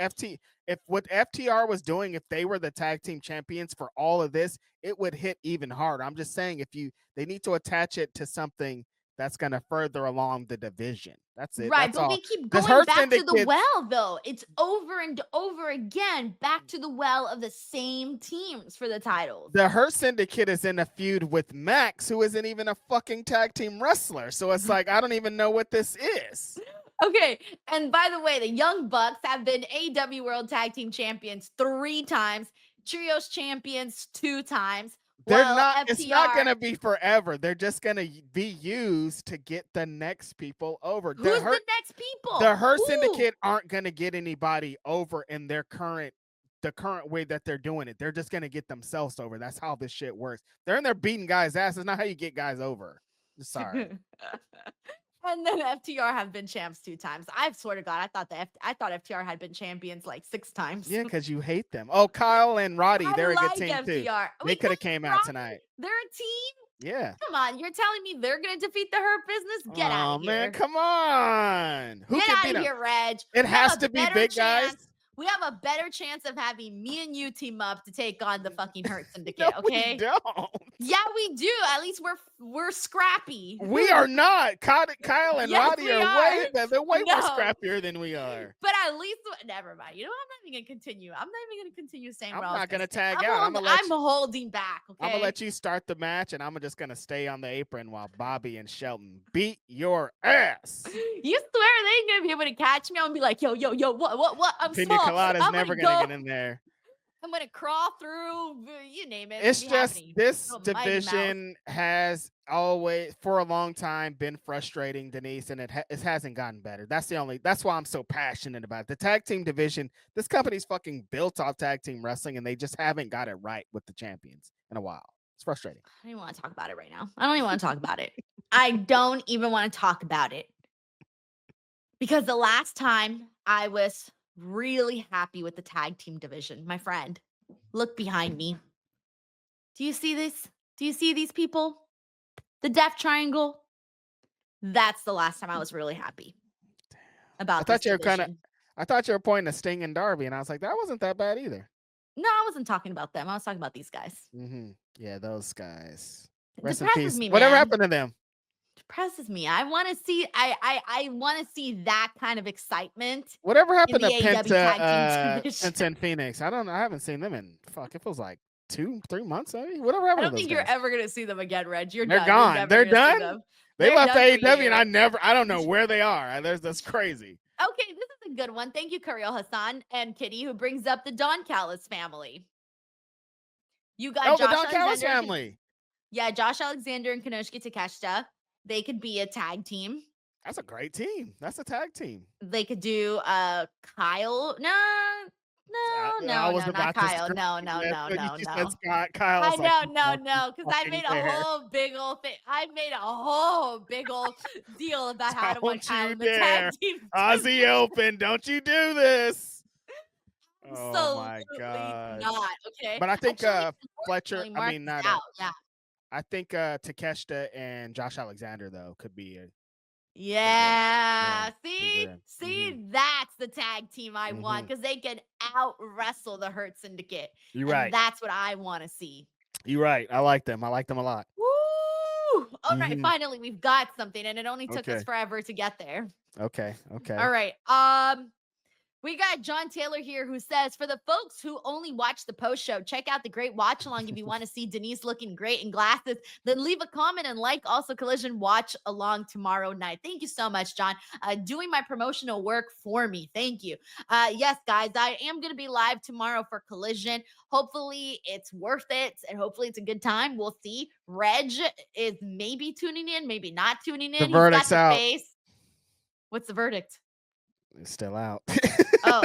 what FTR was doing, if they were the tag team champions for all of this, it would hit even harder. I'm just saying, they need to attach it to something that's going to further along the division. That's it. Right, that's but all. we keep going back to the well, though. It's over and over again, back to the well of the same teams for the titles. The Hurt Syndicate is in a feud with Max, who isn't even a fucking tag team wrestler. So it's like, I don't even know what this is. Okay, and by the way, the Young Bucks have been AEW World Tag Team Champions 3 times, Trios Champions 2 times. They're not. FTR, it's not going to be forever. They're just going to be used to get the next people over. Who's the next people? The Hurt Syndicate aren't going to get anybody over in the current way that they're doing it. They're just going to get themselves over. That's how this shit works. They're in there beating guys' ass. It's not how you get guys over. Sorry. And then FTR have been champs 2 times. I swear to God, I thought FTR had been champions like 6 times. Yeah, because you hate them. Oh, Kyle and Roddy, they're a good team FTR. Too. They could have came out tonight. They're a team? Yeah. Come on, you're telling me they're going to defeat the Hurt Business? Get out of here. Oh, man, come on. Who Get out of here, Reg. It has to be big guys. We have a better chance of having me and you team up to take on the fucking Hurt Syndicate, No, okay? We don't. Yeah, we do. At least we're scrappy. We are not. Kyle and Roddy are way better. They're way more scrappier than we are. But at least, never mind. You know, I'm not even gonna continue. I'm not even gonna continue saying. I'm not gonna tag out. I'm holding back. Okay. I'm gonna let you start the match, and I'm just gonna stay on the apron while Bobby and Shelton beat your ass. You swear they ain't gonna be able to catch me? I'm gonna be like, yo, what? I'm Pina small. Colada's never gonna get in there. I'm gonna crawl through. You name it. It's just this division has always, for a long time, been frustrating, Denise, and it hasn't gotten better. That's why I'm so passionate about it. The tag team division. This company's fucking built off tag team wrestling, and they just haven't got it right with the champions in a while. It's frustrating. I don't even want to talk about it right now. I don't even want to talk about it. I don't even want to talk about it because the last time I was really happy with the tag team division. My friend, look behind me. Do you see this? Do you see these people? The Death Triangle? That's the last time I was really happy about this division. I thought you were pointing to Sting and Darby, and I was like, that wasn't that bad either. No, I wasn't talking about them. I was talking about these guys. Yeah, those guys. It Rest in depresses peace. me, Whatever man. happened to them? Depresses me. I want to see. I want to see that kind of excitement Whatever in happened the to AEW tag team division. Penta and Phoenix? I don't know. I haven't seen them in it feels like 2-3 months maybe. Whatever I happened to don't those think you're guys? ever gonna see them again, Reg. You're They're done. You're gone. never They're gonna see done. them. They They're left done for AEW, and you. I don't know where they are. That's crazy. Okay, this is a good one. Thank you, Kirill Hassan and Kitty, who brings up the Don Callis family. You got Oh, the Josh Don Callis Alexander. family. Yeah, Josh Alexander and Konosuke Takeshita. They could be a tag team. That's a great team. That's a tag team. They could do Kyle. No, I was not about to Kyle. scream No, when you said no. Scott. Kyle I was like, no, because I fucking made a there. whole big old thing. I made a whole big old deal about how I want Don't Kyle you in the tag dare. team. Aussie Open, don't you do this. Oh my Absolutely god. not. Okay. But I think Fletcher, Unfortunately, I Mark mean is not out. Yeah. I think Takeshita and Josh Alexander though could be a Yeah. pretty See? good. See, that's the tag team I want because they can out wrestle the Hurt Syndicate. You're And right. that's what I want to see. You're right. I like them. I like them a lot. Woo! All right, finally we've got something, and it only took us Okay. forever to get there. Okay. All right. We got John Taylor here who says, for the folks who only watch the post show, check out the great watch along if you want to see Denise looking great in glasses. Then leave a comment and like also Collision watch along tomorrow night. Thank you so much, John. Doing my promotional work for me. Thank you. Yes, guys, I am going to be live tomorrow for Collision. Hopefully it's worth it and hopefully it's a good time. We'll see. Reg is maybe tuning in, maybe not tuning in. The verdict's He's got the out. face. What's the verdict? It's still out. Oh.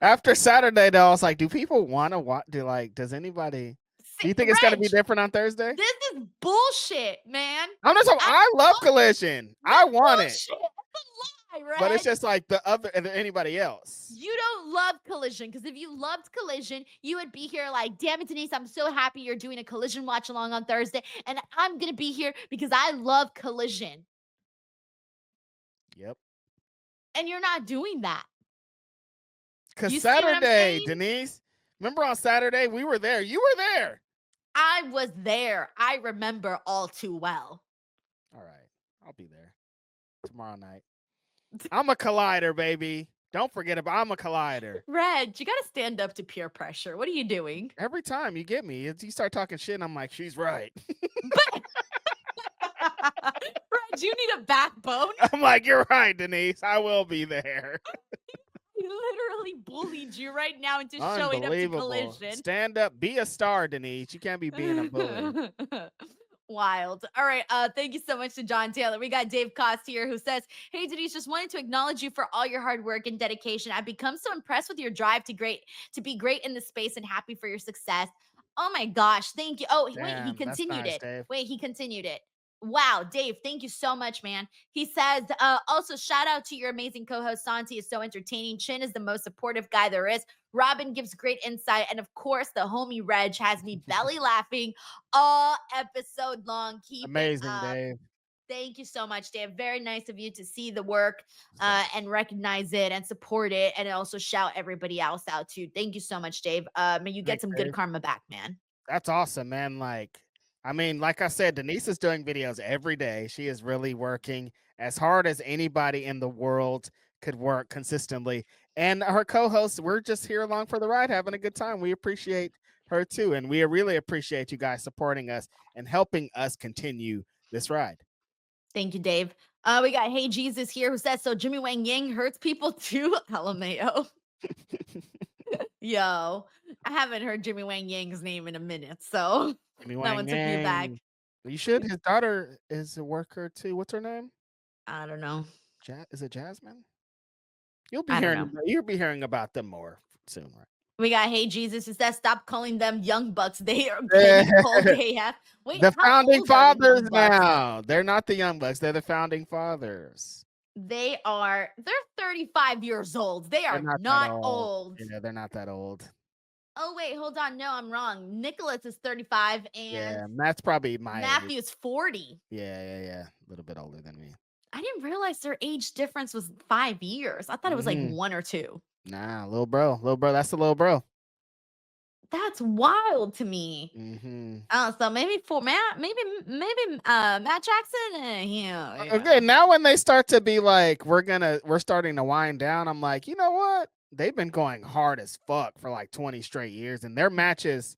After Saturday, though, I was like, do people want to watch? Does anybody? Do you think it's going to be different on Thursday? This is bullshit, man. I'm not. I love Collision. I want it. That's a lie, right? But it's just like anybody else. You don't love Collision because if you loved Collision, you would be here like, damn it, Denise, I'm so happy you're doing a Collision watch along on Thursday. And I'm going to be here because I love Collision. Yep. And you're not doing that. Because Saturday, Denise, remember on Saturday, we were there. You were there. I was there. I remember all too well. All right. I'll be there tomorrow night. I'm a collider, baby. Don't forget about I'm a collider. Reg, you got to stand up to peer pressure. What are you doing? Every time you get me, you start talking shit, and I'm like, she's right. Reg, you need a backbone. I'm like, you're right, Denise. I will be there. He literally bullied you right now into showing up to Collision. Stand up. Be a star, Denise. You can't be being a bully. Wild. All right. Thank you so much to John Taylor. We got Dave Cost here who says, hey, Denise, just wanted to acknowledge you for all your hard work and dedication. I've become so impressed with your drive to be great in the space and happy for your success. Oh my gosh. Thank you. Oh, damn, wait, he continued nice, it. Dave. Wait, he continued it. Wow, Dave, thank you so much, man. He says, also shout out to your amazing co-host, Santi is so entertaining. Chin is the most supportive guy there is. Robin gives great insight. And of course, the homie Reg has me belly laughing all episode long. Keep amazing, it up. Dave. Thank you so much, Dave. Very nice of you to see the work and recognize it and support it and also shout everybody else out too. Thank you so much, Dave. May you get some good karma back, man. That's awesome, man. Like I said, Denise is doing videos every day. She is really working as hard as anybody in the world could work consistently. And her co-hosts, we're just here along for the ride, having a good time. We appreciate her too. And we really appreciate you guys supporting us and helping us continue this ride. Thank you, Dave. We got Hey Jesus here who says, so Jimmy Wang Yang hurts people too? LMAO. Yo, I haven't heard Jimmy Wang Yang's name in a minute, so that one took me back. You should. His daughter is a worker too. What's her name? I don't know. Is it Jasmine? You'll be hearing about them more soon, right? We got Hey Jesus who says, stop calling them Young Bucks. They are getting cold AF. Wait, the founding fathers now. They're not the Young Bucks. They're the founding fathers. They're 35 years old. They are not old. Yeah, they're not that old. Oh, wait, hold on. No, I'm wrong. Nicholas is 35 and Matt's probably my Matthew's 40. Yeah. A little bit older than me. I didn't realize their age difference was 5 years. I thought it was like Mhm. 1 or 2. Nah, little bro, that's the little bro. That's wild to me. Mhm. Oh, so maybe for Matt, maybe Matt Jackson. Yeah, Okay, yeah. now when they start to be like, we're starting to wind down, I'm like, you know what? They've been going hard as fuck for like 20 straight years, and their matches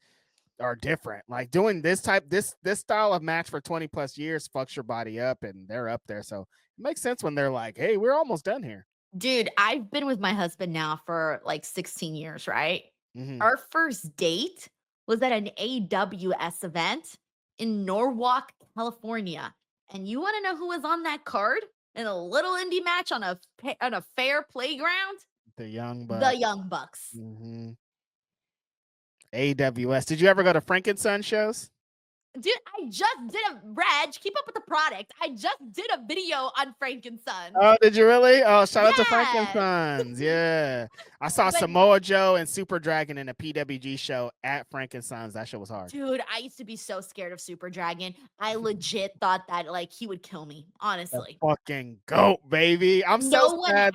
are different. Like doing this style of match for 20 plus years fucks your body up, and they're up there. So it makes sense when they're like, hey, we're almost done here. Dude, I've been with my husband now for like 16 years, right? Mhm. Our first date was at an AWS event in Norwalk, California. And you want to know who was on that card in a little indie match on a fair playground? The Young The Bucks. Young Bucks. Mhm. AWS. Did you ever go to Frankenson shows? Dude, I just did a Reg, keep up with the product. I just did a video on Frankenson. Oh, did you really? Oh, shout out to Yes. Frankensons. Yeah. I saw But Samoa Joe and Super Dragon in a PWG show at Frankensons. That show was hard. dude, I used to be so scared of Super Dragon. I legit thought that like he would kill me, The honestly. fucking goat, baby. No one had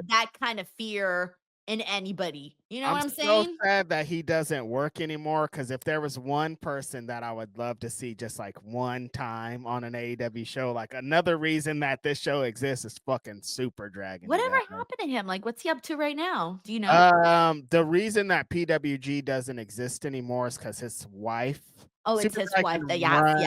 that kind of fear in anybody. You know I'm what I'm so saying? sad that he doesn't work anymore. Because if there was one person that I would love to see just like one time on an AEW show, like another reason that this show exists is fucking Super Dragon, you Whatever guys. happened to him? Like, what's he up to right now? Do you know? The reason that PWG doesn't exist anymore is because his wife, Oh, it's Super his wife. Dragon Yeah, yeah, runs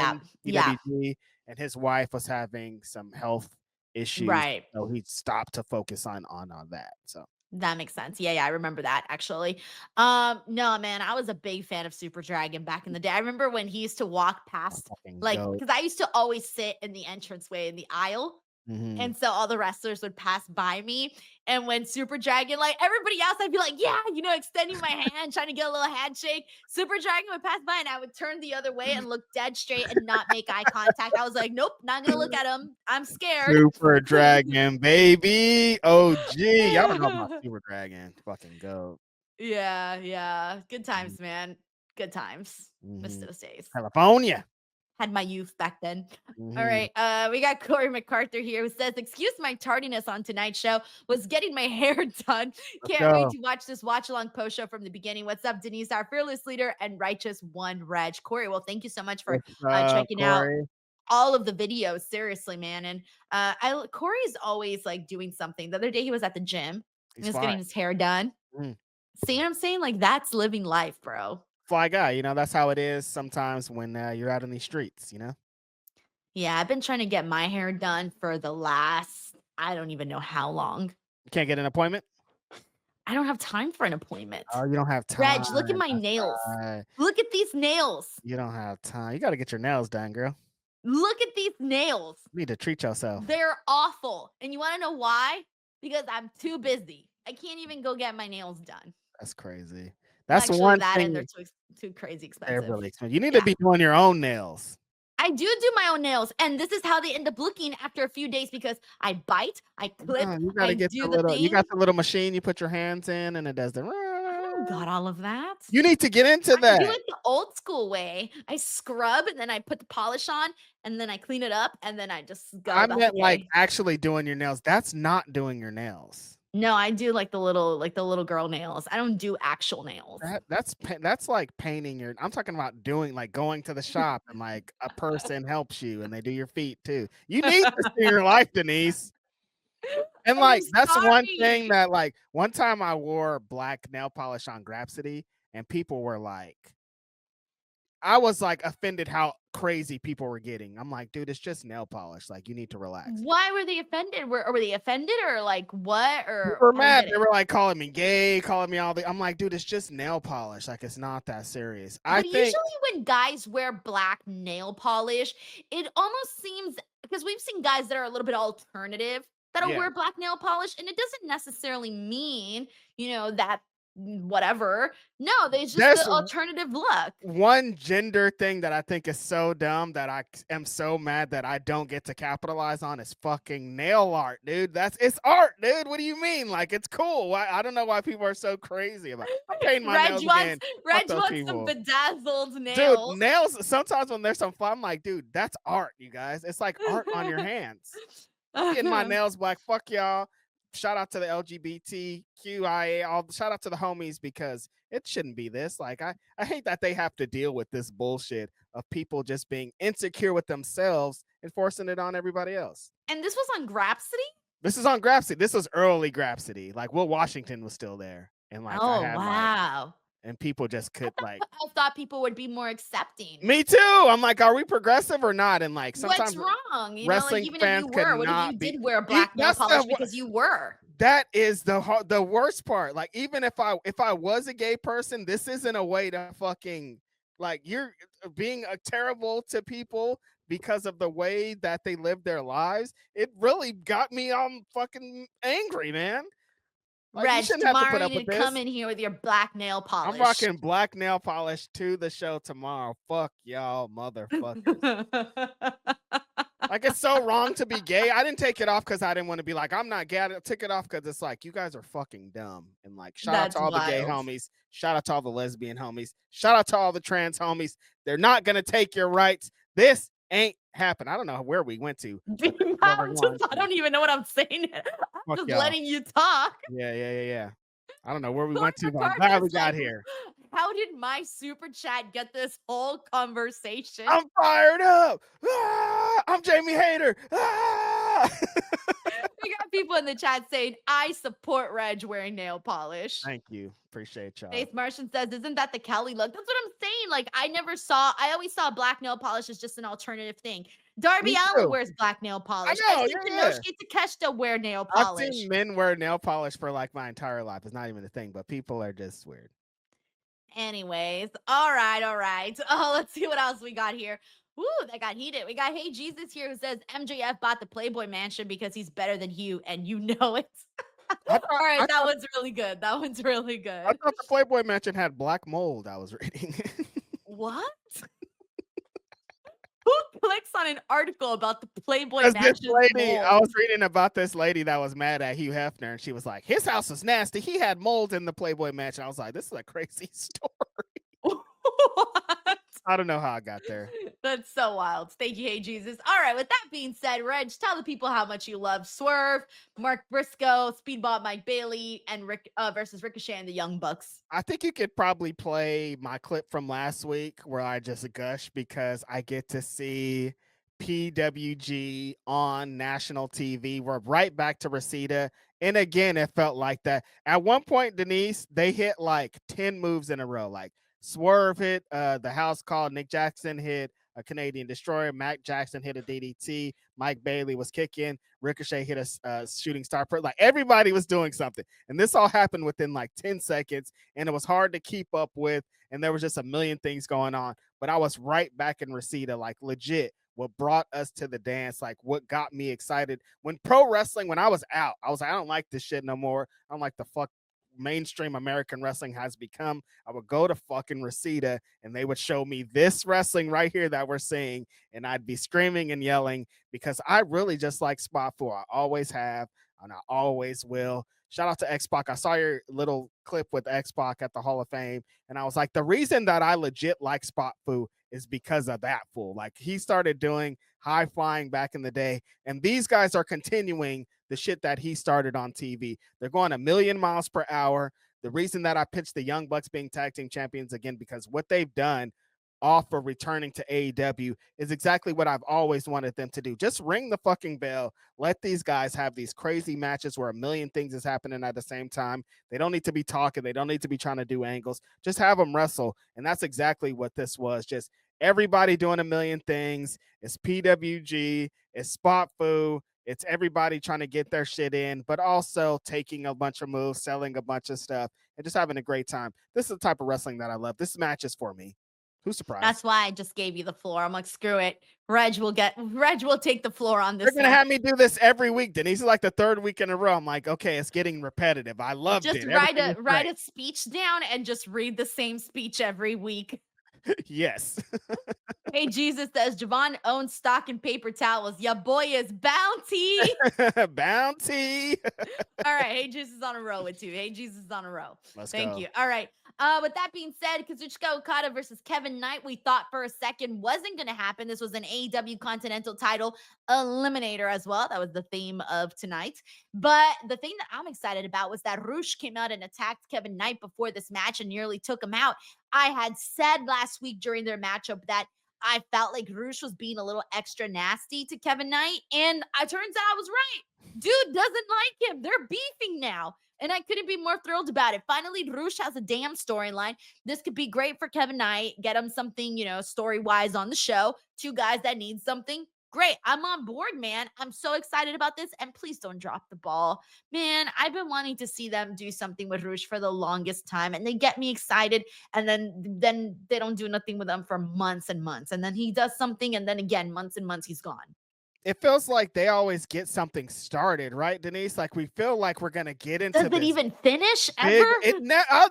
yeah. PWG, and his wife was having some health issues, Right. so he stopped to focus on that. So That makes sense. Yeah, yeah, I remember that actually. No, man, I was a big fan of Super Dragon back in the day. I remember when he used to walk a past, fucking like, goat. because I used to always sit in the entranceway in the aisle. Mhm. And so all the wrestlers would pass by me. And when Super Dragon, like everybody else, I'd be like, yeah, extending my hand, trying to get a little handshake. Super Dragon would pass by and I would turn the other way and look dead straight and not make eye contact. I was like, nope, not going to look at him. I'm scared. Super Dragon, baby. OG. Y'all don't know about Super Dragon. Fucking goat. Yeah, yeah. Good Mhm. times, man. Good times. Miss Mhm. those days. California. Had my youth back then. All Mhm. right. We got Corey MacArthur here who says, excuse my tardiness on tonight's show. Was getting my hair done. Let's Can't wait go. to watch this watch along post show from the beginning. What's up, Denise, our fearless leader and righteous one Reg. Corey, well, thank you so much for What's up, checking out Corey? all of the videos. Seriously, man. And Corey's always like doing something. The other day he was at the gym. He He's was fine. getting his hair done. Mm. See what I'm saying? Like that's living life, bro. Fly guy. That's how it is sometimes when you're out in these streets. Yeah, I've been trying to get my hair done for the last, I don't even know how long. You can't get an appointment? I don't have time for an appointment. Oh, you don't have time. Reg, look at my That's nails. right. Look at these nails. You don't have time. You got to get your nails done, girl. Look at these nails. You need to treat yourself. They're awful. And you want to know why? Because I'm too busy. I can't even go get my nails done. That's crazy. That's Actually, one that and they're thing. too crazy They're expensive. really expensive. You need to Yeah. be doing your own nails. I do my own nails, and this is how they end up looking after a few days because I bite, I clip, No, you gotta I get do the the little. You thing. got the little machine. You put your hands in, and it does the. I don't got all of that. You need to get into I do that. it the old school way. I scrub and then I put the polish on and then I clean it up and then I just go I about the meant like day. actually doing your nails. That's not doing your nails. No, I do like the little girl nails. I don't do actual nails. That's like painting your. I'm talking about doing like going to the shop and like a person helps you and they do your feet too. You need this in your life, Denise. And I'm like that's one thing sorry. that like one time I wore black nail polish on Grapsity and people were like, I was like offended how crazy people were getting. I'm like, dude, it's just nail polish. Like you need to relax. Why were they offended? Were they offended or like what? They Or were I don't mad. get They it. were like calling me gay, calling me all the. I'm like, dude, it's just nail polish. Like it's not that serious. I But think usually when guys wear black nail polish, it almost seems because we've seen guys that are a little bit alternative that'll yeah. wear black nail polish, and it doesn't necessarily mean, that whatever. No, it's just There's the alternative look. one gender thing that I think is so dumb that I am so mad that I don't get to capitalize on is fucking nail art, dude. It's art, dude. What do you mean? Like it's cool. I don't know why people are so crazy about. I'm painting my Reg nails wants again. Fuck Reg those wants some people. bedazzled Dude, nails. nails sometimes when there's some fun, I'm like, dude, that's art, you guys. It's like art on your hands. I'm getting my nails black. Fuck y'all. Shout out to the LGBTQIA. Shout out to the homies because it shouldn't be this. Like I hate that they have to deal with this bullshit of people just being insecure with themselves and forcing it on everybody else. And this was on Grapsity? This is on Grapsity. This was early Grapsity. Like Will Washington was still there. And like I Oh, had like wow. and people just could like I thought people would be more accepting. me too. I'm like, are we progressive or not? And like What's sometimes wrong? You know, like wrestling even if fans you could were, what if you not be. did wear black nail That's polish the because you were? that is the worst part. Like even if I was a gay person, this isn't a way to fucking like you're being terrible to people because of the way that they live their lives. It really got me fucking angry, man. Like you Reg, shouldn't have to tomorrow put you up need with to come this. in here with your black nail I'm polish. rocking black nail polish to the show tomorrow. Fuck y'all, motherfuckers. Like it's so wrong to be gay. I didn't take it off because I didn't want to be like, I'm not gay. I took it off because it's like you guys are fucking dumb. And like shout out to That's all the gay wild. homies. Shout out to all the lesbian homies. Shout out to all the trans homies. They're not gonna take your rights. This ain't happen. I don't know where we went to. I don't even know what I'm saying. I'm Fuck just y'all. letting you talk. Yeah. I don't know where we went to, but I'm Carter's glad we got like, here. how did my super chat get this whole conversation? I'm fired up. Ah, I'm Jamie Hayter. Ah! We got people in the chat saying, I support Reg wearing nail polish. Thank you. Appreciate y'all. Faith Martian says, isn't that the Kelly look? That's what I'm saying. Like, I always saw black nail polish as just an alternative thing. Darby Me Allin too. wears black nail polish. I I've know. seen Yeah. Kanosuke Takeshita wear nail I've polish. seen men wear nail polish for like my entire life. It's not even a thing, but people are just weird. Anyways, all right. Oh, let's see what else we got here. Ooh, that got heated. We got Hey Jesus here who says MJF bought the Playboy Mansion because he's better than you, and you know it. I All thought, right, I that thought, one's really good. That one's really I good. thought the Playboy Mansion had black mold. I was reading. What? Who clicks on an article about the Playboy Because this Mansion lady, I mold? was reading about this lady that was mad at Hugh Hefner, and she was like, "His house is nasty. He had mold in the Playboy Mansion." I was like, "This is a crazy story." What? I don't know how I got there. That's so wild. Thank you, Hey Jesus. All right, with that being said, Reg, tell the people how much you love Swerve, Mark Briscoe, Speedball, Mike Bailey, and Rick versus Ricochet and the Young Bucks. I think you could probably play my clip from last week where I just gush because I get to see PWG on national TV. We're right back to Reseda. And again, it felt like that. At one point, Denise, they hit like 10 moves in a row. Like Swerve hit the house call, Nick Jackson hit a Canadian Destroyer, Mac Jackson hit a DDT, Mike Bailey was kicking, Ricochet hit a shooting star. Like everybody was doing something. And this all happened within like 10 seconds. And it was hard to keep up with. And there was just a million things going on. But I was right back in Reseda, like legit. What brought us to the dance, like what got me excited when pro wrestling, when I was out, I was like, I don't like this shit no more. I don't like the fuck mainstream American wrestling has become. I would go to fucking Reseda and they would show me this wrestling right here that we're seeing, and I'd be screaming and yelling because I really just like Spot 4. I always have, and I always will. Shout out to X-Pac. I saw your little clip with X-Pac at the Hall of Fame, and I was like, the reason that I legit like Spot Fu is because of that fool. Like he started doing high flying back in the day, and these guys are continuing the shit that he started on TV. They're going a million miles per hour. The reason that I pitched the Young Bucks being tag team champions again, because what they've done off of returning to AEW is exactly what I've always wanted them to do. Just ring the fucking bell. Let these guys have these crazy matches where a million things is happening at the same time. They don't need to be talking. They don't need to be trying to do angles. Just have them wrestle. And that's exactly what this was. Just everybody doing a million things. It's PWG. It's Spot Fu. It's everybody trying to get their shit in, but also taking a bunch of moves, selling a bunch of stuff, and just having a great time. This is the type of wrestling that I love. This match is for me. Who's surprised? That's why I just gave you the floor. I'm like, screw it. Reg will take the floor on this. They're gonna have me do this every week. Denise is like the third week in a row. I'm like, okay, it's getting repetitive. I loved just it. Just write a speech down and just read the same speech every week. Yes. Hey, Jesus says Javon owns stock in paper towels. Ya boy is bounty. Bounty. All right. Hey, Jesus is on a roll with two. Hey, Jesus is on a roll. Let's Thank go. you. All right. With that being said, Kazuchika Okada versus Kevin Knight, we thought for a second wasn't going to happen. This was an AEW Continental title eliminator as well. That was the theme of tonight. But the thing that I'm excited about was that Rush came out and attacked Kevin Knight before this match and nearly took him out. I had said last week during their matchup that I felt like Rush was being a little extra nasty to Kevin Knight, and it turns out I was right. Dude doesn't like him. They're beefing now. And I couldn't be more thrilled about it. Finally, Rush has a damn storyline. This could be great for Kevin Knight. Get him something, story wise on the show. Two guys that need something. Great. I'm on board, man. I'm so excited about this. And please don't drop the ball. Man, I've been wanting to see them do something with Rush for the longest time. And they get me excited. And then they don't do nothing with him for months and months. And then he does something. And then again, months and months, he's gone. It feels like they always get something started, right, Denise? Like we feel like we're gonna get Does into it this even finish big. ever?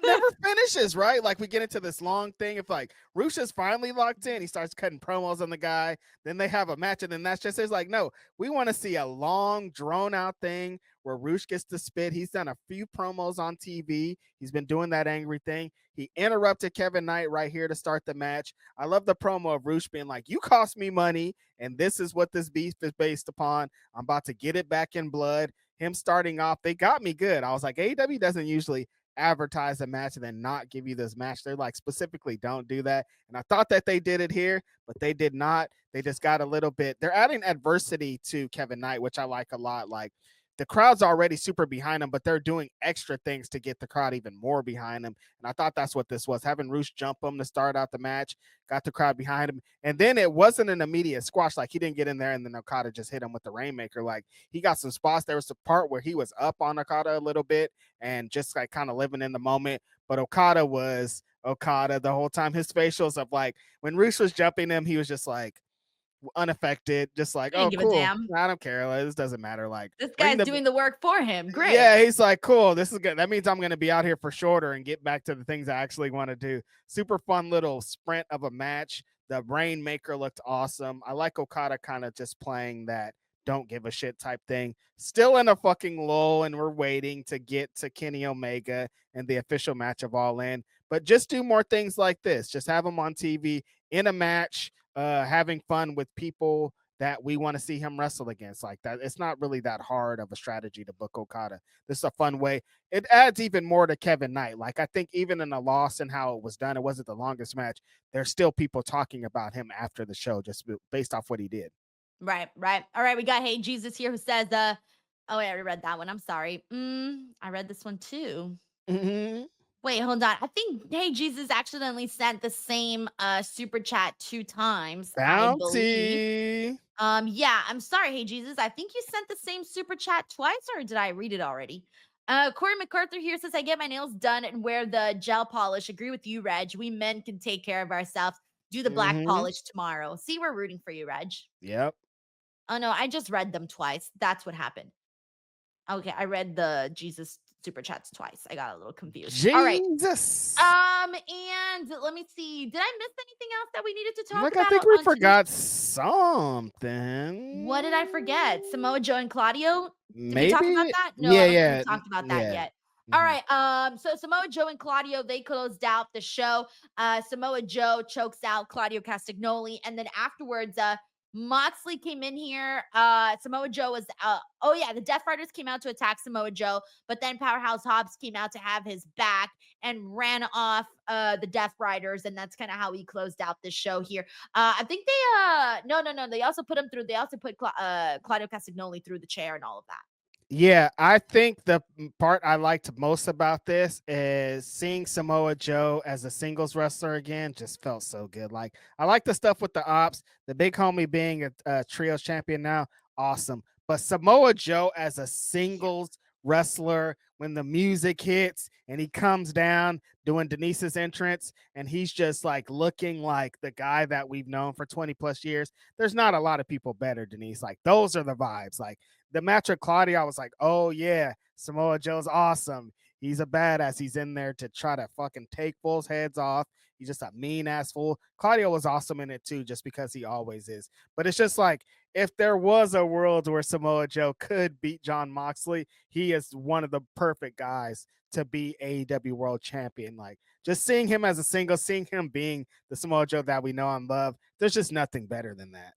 Never finishes, right? Like we get into this long thing. If like Rush's finally locked in, he starts cutting promos on the guy. Then they have a match, and then that's just it's like no, we want to see a long, drawn out thing where Rush gets to spit. He's done a few promos on TV. He's been doing that angry thing. He interrupted Kevin Knight right here to start the match. I love the promo of Rush being like, "You cost me money, and this is what this beef is based upon. I'm about to get it back in blood." Him starting off, they got me good. I was like, AEW doesn't usually advertise a match and then not give you this match. They're like, specifically don't do that. And I thought that they did it here, but they did not. They just got a little bit. They're adding adversity to Kevin Knight, which I like a lot. Like the crowd's already super behind him, but they're doing extra things to get the crowd even more behind him. And I thought that's what this was, having Rush jump him to start out the match, got the crowd behind him. And then it wasn't an immediate squash. Like he didn't get in there and then Okada just hit him with the Rainmaker. Like he got some spots. There was a part where he was up on Okada a little bit and just like kind of living in the moment. But Okada was Okada the whole time. His facials of like when Rush was jumping him, he was just like, unaffected, just like, I didn't oh, give a cool. damn. I don't care. Like, this doesn't matter. Like, This bring guy's the doing the work for him. Great. yeah. He's like, cool. This is good. That means I'm going to be out here for shorter and get back to the things I actually want to do. Super fun little sprint of a match. The Rainmaker looked awesome. I like Okada kind of just playing that don't give a shit type thing. Still in a fucking lull, and we're waiting to get to Kenny Omega and the official match of All In. But just do more things like this. Just have him on TV in a match, having fun with people that we want to see him wrestle against. Like that, it's not really that hard of a strategy to book Okada. This is a fun way. It adds even more to Kevin Knight. Like I think even in a loss and how it was done, it wasn't the longest match. There's still people talking about him after the show just based off what he did. Right. All right. We got Hey Jesus here who says, oh, wait, I already read that one. I'm sorry. I read this one too. Mm-hmm. Wait, hold on. I think Hey Jesus accidentally sent the same super chat 2 times, I believe. Bounty. Yeah, I'm sorry, Hey Jesus. I think you sent the same super chat twice, or did I read it already? Corey MacArthur here says, I get my nails done and wear the gel polish. Agree with you, Reg. We men can take care of ourselves. Do the black Mm-hmm. polish tomorrow. See, we're rooting for you, Reg. Yep. Oh no, I just read them twice. That's what happened. Okay, I read the Jesus super chats twice. I got a little confused. All right. Jesus. And let me see. Did I miss anything else that we needed to talk Like I about think we on forgot Tuesday? something. What did I forget? Samoa Joe and Claudio? Did we talk about Maybe. that? No, I Yeah. don't think we Yeah. talked about that Yeah. yet. All Mm-hmm. right. So Samoa Joe and Claudio, they closed out the show. Samoa Joe chokes out Claudio Castagnoli. And then afterwards, Moxley came in here. Samoa Joe was oh yeah, the Death Riders came out to attack Samoa Joe, but then Powerhouse Hobbs came out to have his back and ran off the Death Riders, and that's kind of how he closed out this show here. I think they no, they also put him through. They also put Claudio Castagnoli through the chair and all of that. Yeah, I think the part I liked most about this is seeing Samoa Joe as a singles wrestler again just felt so good. Like, I like the stuff with the ops, the big homie being a trios champion now, awesome. But Samoa Joe as a singles wrestler, when the music hits and he comes down doing Denise's entrance and he's just like looking like the guy that we've known for 20 plus years, there's not a lot of people better, Denise. Like, those are the vibes. Like, the match with Claudio, I was like, oh yeah, Samoa Joe's awesome. He's a badass. He's in there to try to fucking take fools' heads off. He's just a mean ass fool. Claudio was awesome in it too, just because he always is. But it's just like, if there was a world where Samoa Joe could beat Jon Moxley, he is one of the perfect guys to be AEW World Champion. Like, just seeing him as a single, seeing him being the Samoa Joe that we know and love, there's just nothing better than that.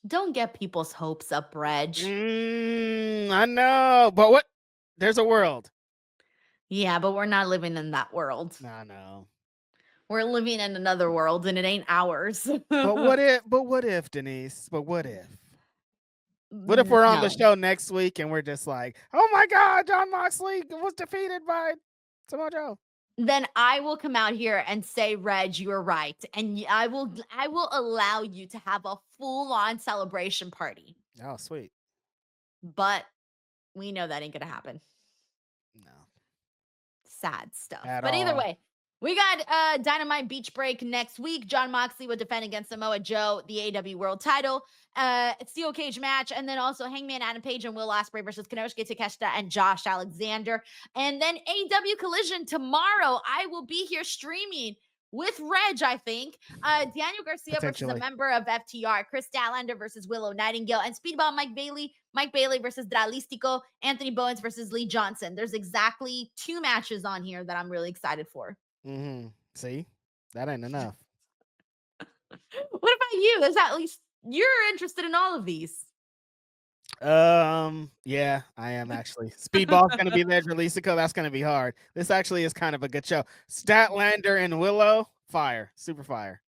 Don't get people's hopes up, Reg. I know, but what? There's a world. Yeah, but we're not living in that world. I know. We're living in another world, and it ain't ours. But what if? But what if, Denise? But what if? What if we're on the No. show next week and we're just like, oh my God, Jon Moxley was defeated by Samoa Joe? Then I will come out here and say, Reg, you are right, and I will allow you to have a full-on celebration party. Oh, sweet. But we know that ain't gonna happen. No. Sad stuff. At But either all. way, we got Dynamite Beach Break next week. Jon Moxley will defend against Samoa Joe, the AEW World Title. Steel cage match, and then also Hangman Adam Page and Will Ospreay versus Kazuchika Takeshita and Josh Alexander. And then AEW Collision tomorrow. I will be here streaming with Reg, I think. Daniel Garcia versus a member of FTR, Chris Statlander versus Willow Nightingale, and Speedball Mike Bailey versus Dralistico, Anthony Bowens versus Lee Johnson. There's exactly 2 matches on here that I'm really excited for. See, that ain't enough. What about you? Is at least you're interested in all of these? Yeah, I am actually. Speedball's gonna be there. Dralistico, that's gonna be hard. This actually is kind of a good show. Statlander and Willow, fire, super fire.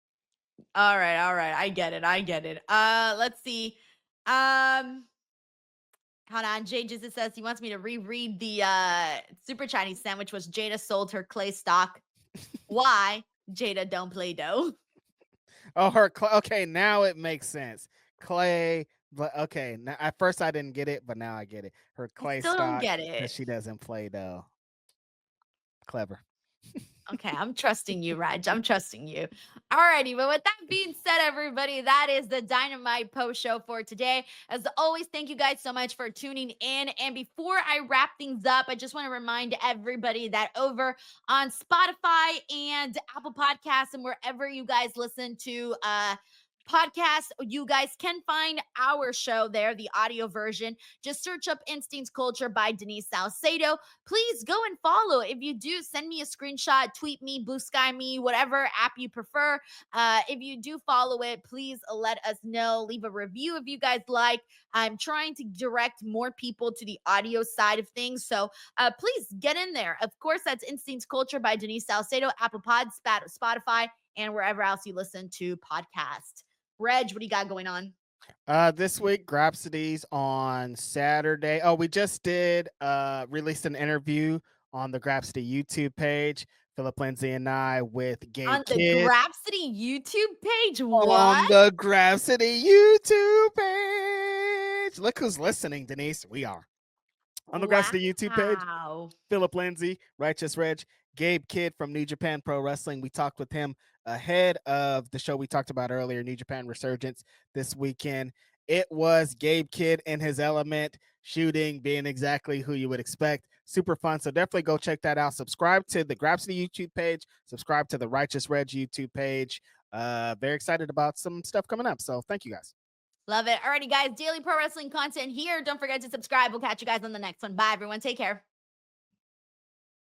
All right. I get it. Let's see. Hold on. Jay just says he wants me to reread the Super Chinese sandwich was Jada sold her clay stock. Why? Jada don't play dough. Oh, okay, now it makes sense. Clay, but okay. Now, at first I didn't get it, but now I get it. Her clay Still don't stock get because it. she doesn't play though. Clever. Okay, I'm trusting you, Raj. I'm trusting you. Alrighty, but with that being said, everybody, that is the Dynamite post show for today. As always, thank you guys so much for tuning in. And before I wrap things up, I just want to remind everybody that over on Spotify and Apple Podcasts and wherever you guys listen to podcast, you guys can find our show there, the audio version. Just search up Instincts Culture by Denise Salcedo. Please go and follow. If you do, send me a screenshot, tweet me, Blue Sky me, whatever app you prefer. If you do follow it, please let us know. Leave a review if you guys like. I'm trying to direct more people to the audio side of things. So please get in there. Of course, that's Instincts Culture by Denise Salcedo, Apple Pod, Spotify, and wherever else you listen to podcasts. Reg, what do you got going on? This week, Grapsity's on Saturday. Oh, we just did released an interview on the Grapsity YouTube page. Philip Lindsay and I with Gabe on the Kidd. Grapsity YouTube page? On What? the Grapsity YouTube page. Look who's listening, Denise. We are. On the Grapsity YouTube page, Philip Lindsay, Righteous Reg, Gabe Kidd from New Japan Pro Wrestling. We talked with him ahead of the show we talked about earlier, New Japan Resurgence this weekend. It was Gabe Kidd in his element, shooting, being exactly who you would expect. Super fun. So definitely go check that out. Subscribe to the Grapsity YouTube page. Subscribe to the Righteous Reg YouTube page. Very excited about some stuff coming up. So thank you guys. Love it. Alrighty, guys. Daily pro wrestling content here. Don't forget to subscribe. We'll catch you guys on the next one. Bye, everyone. Take care.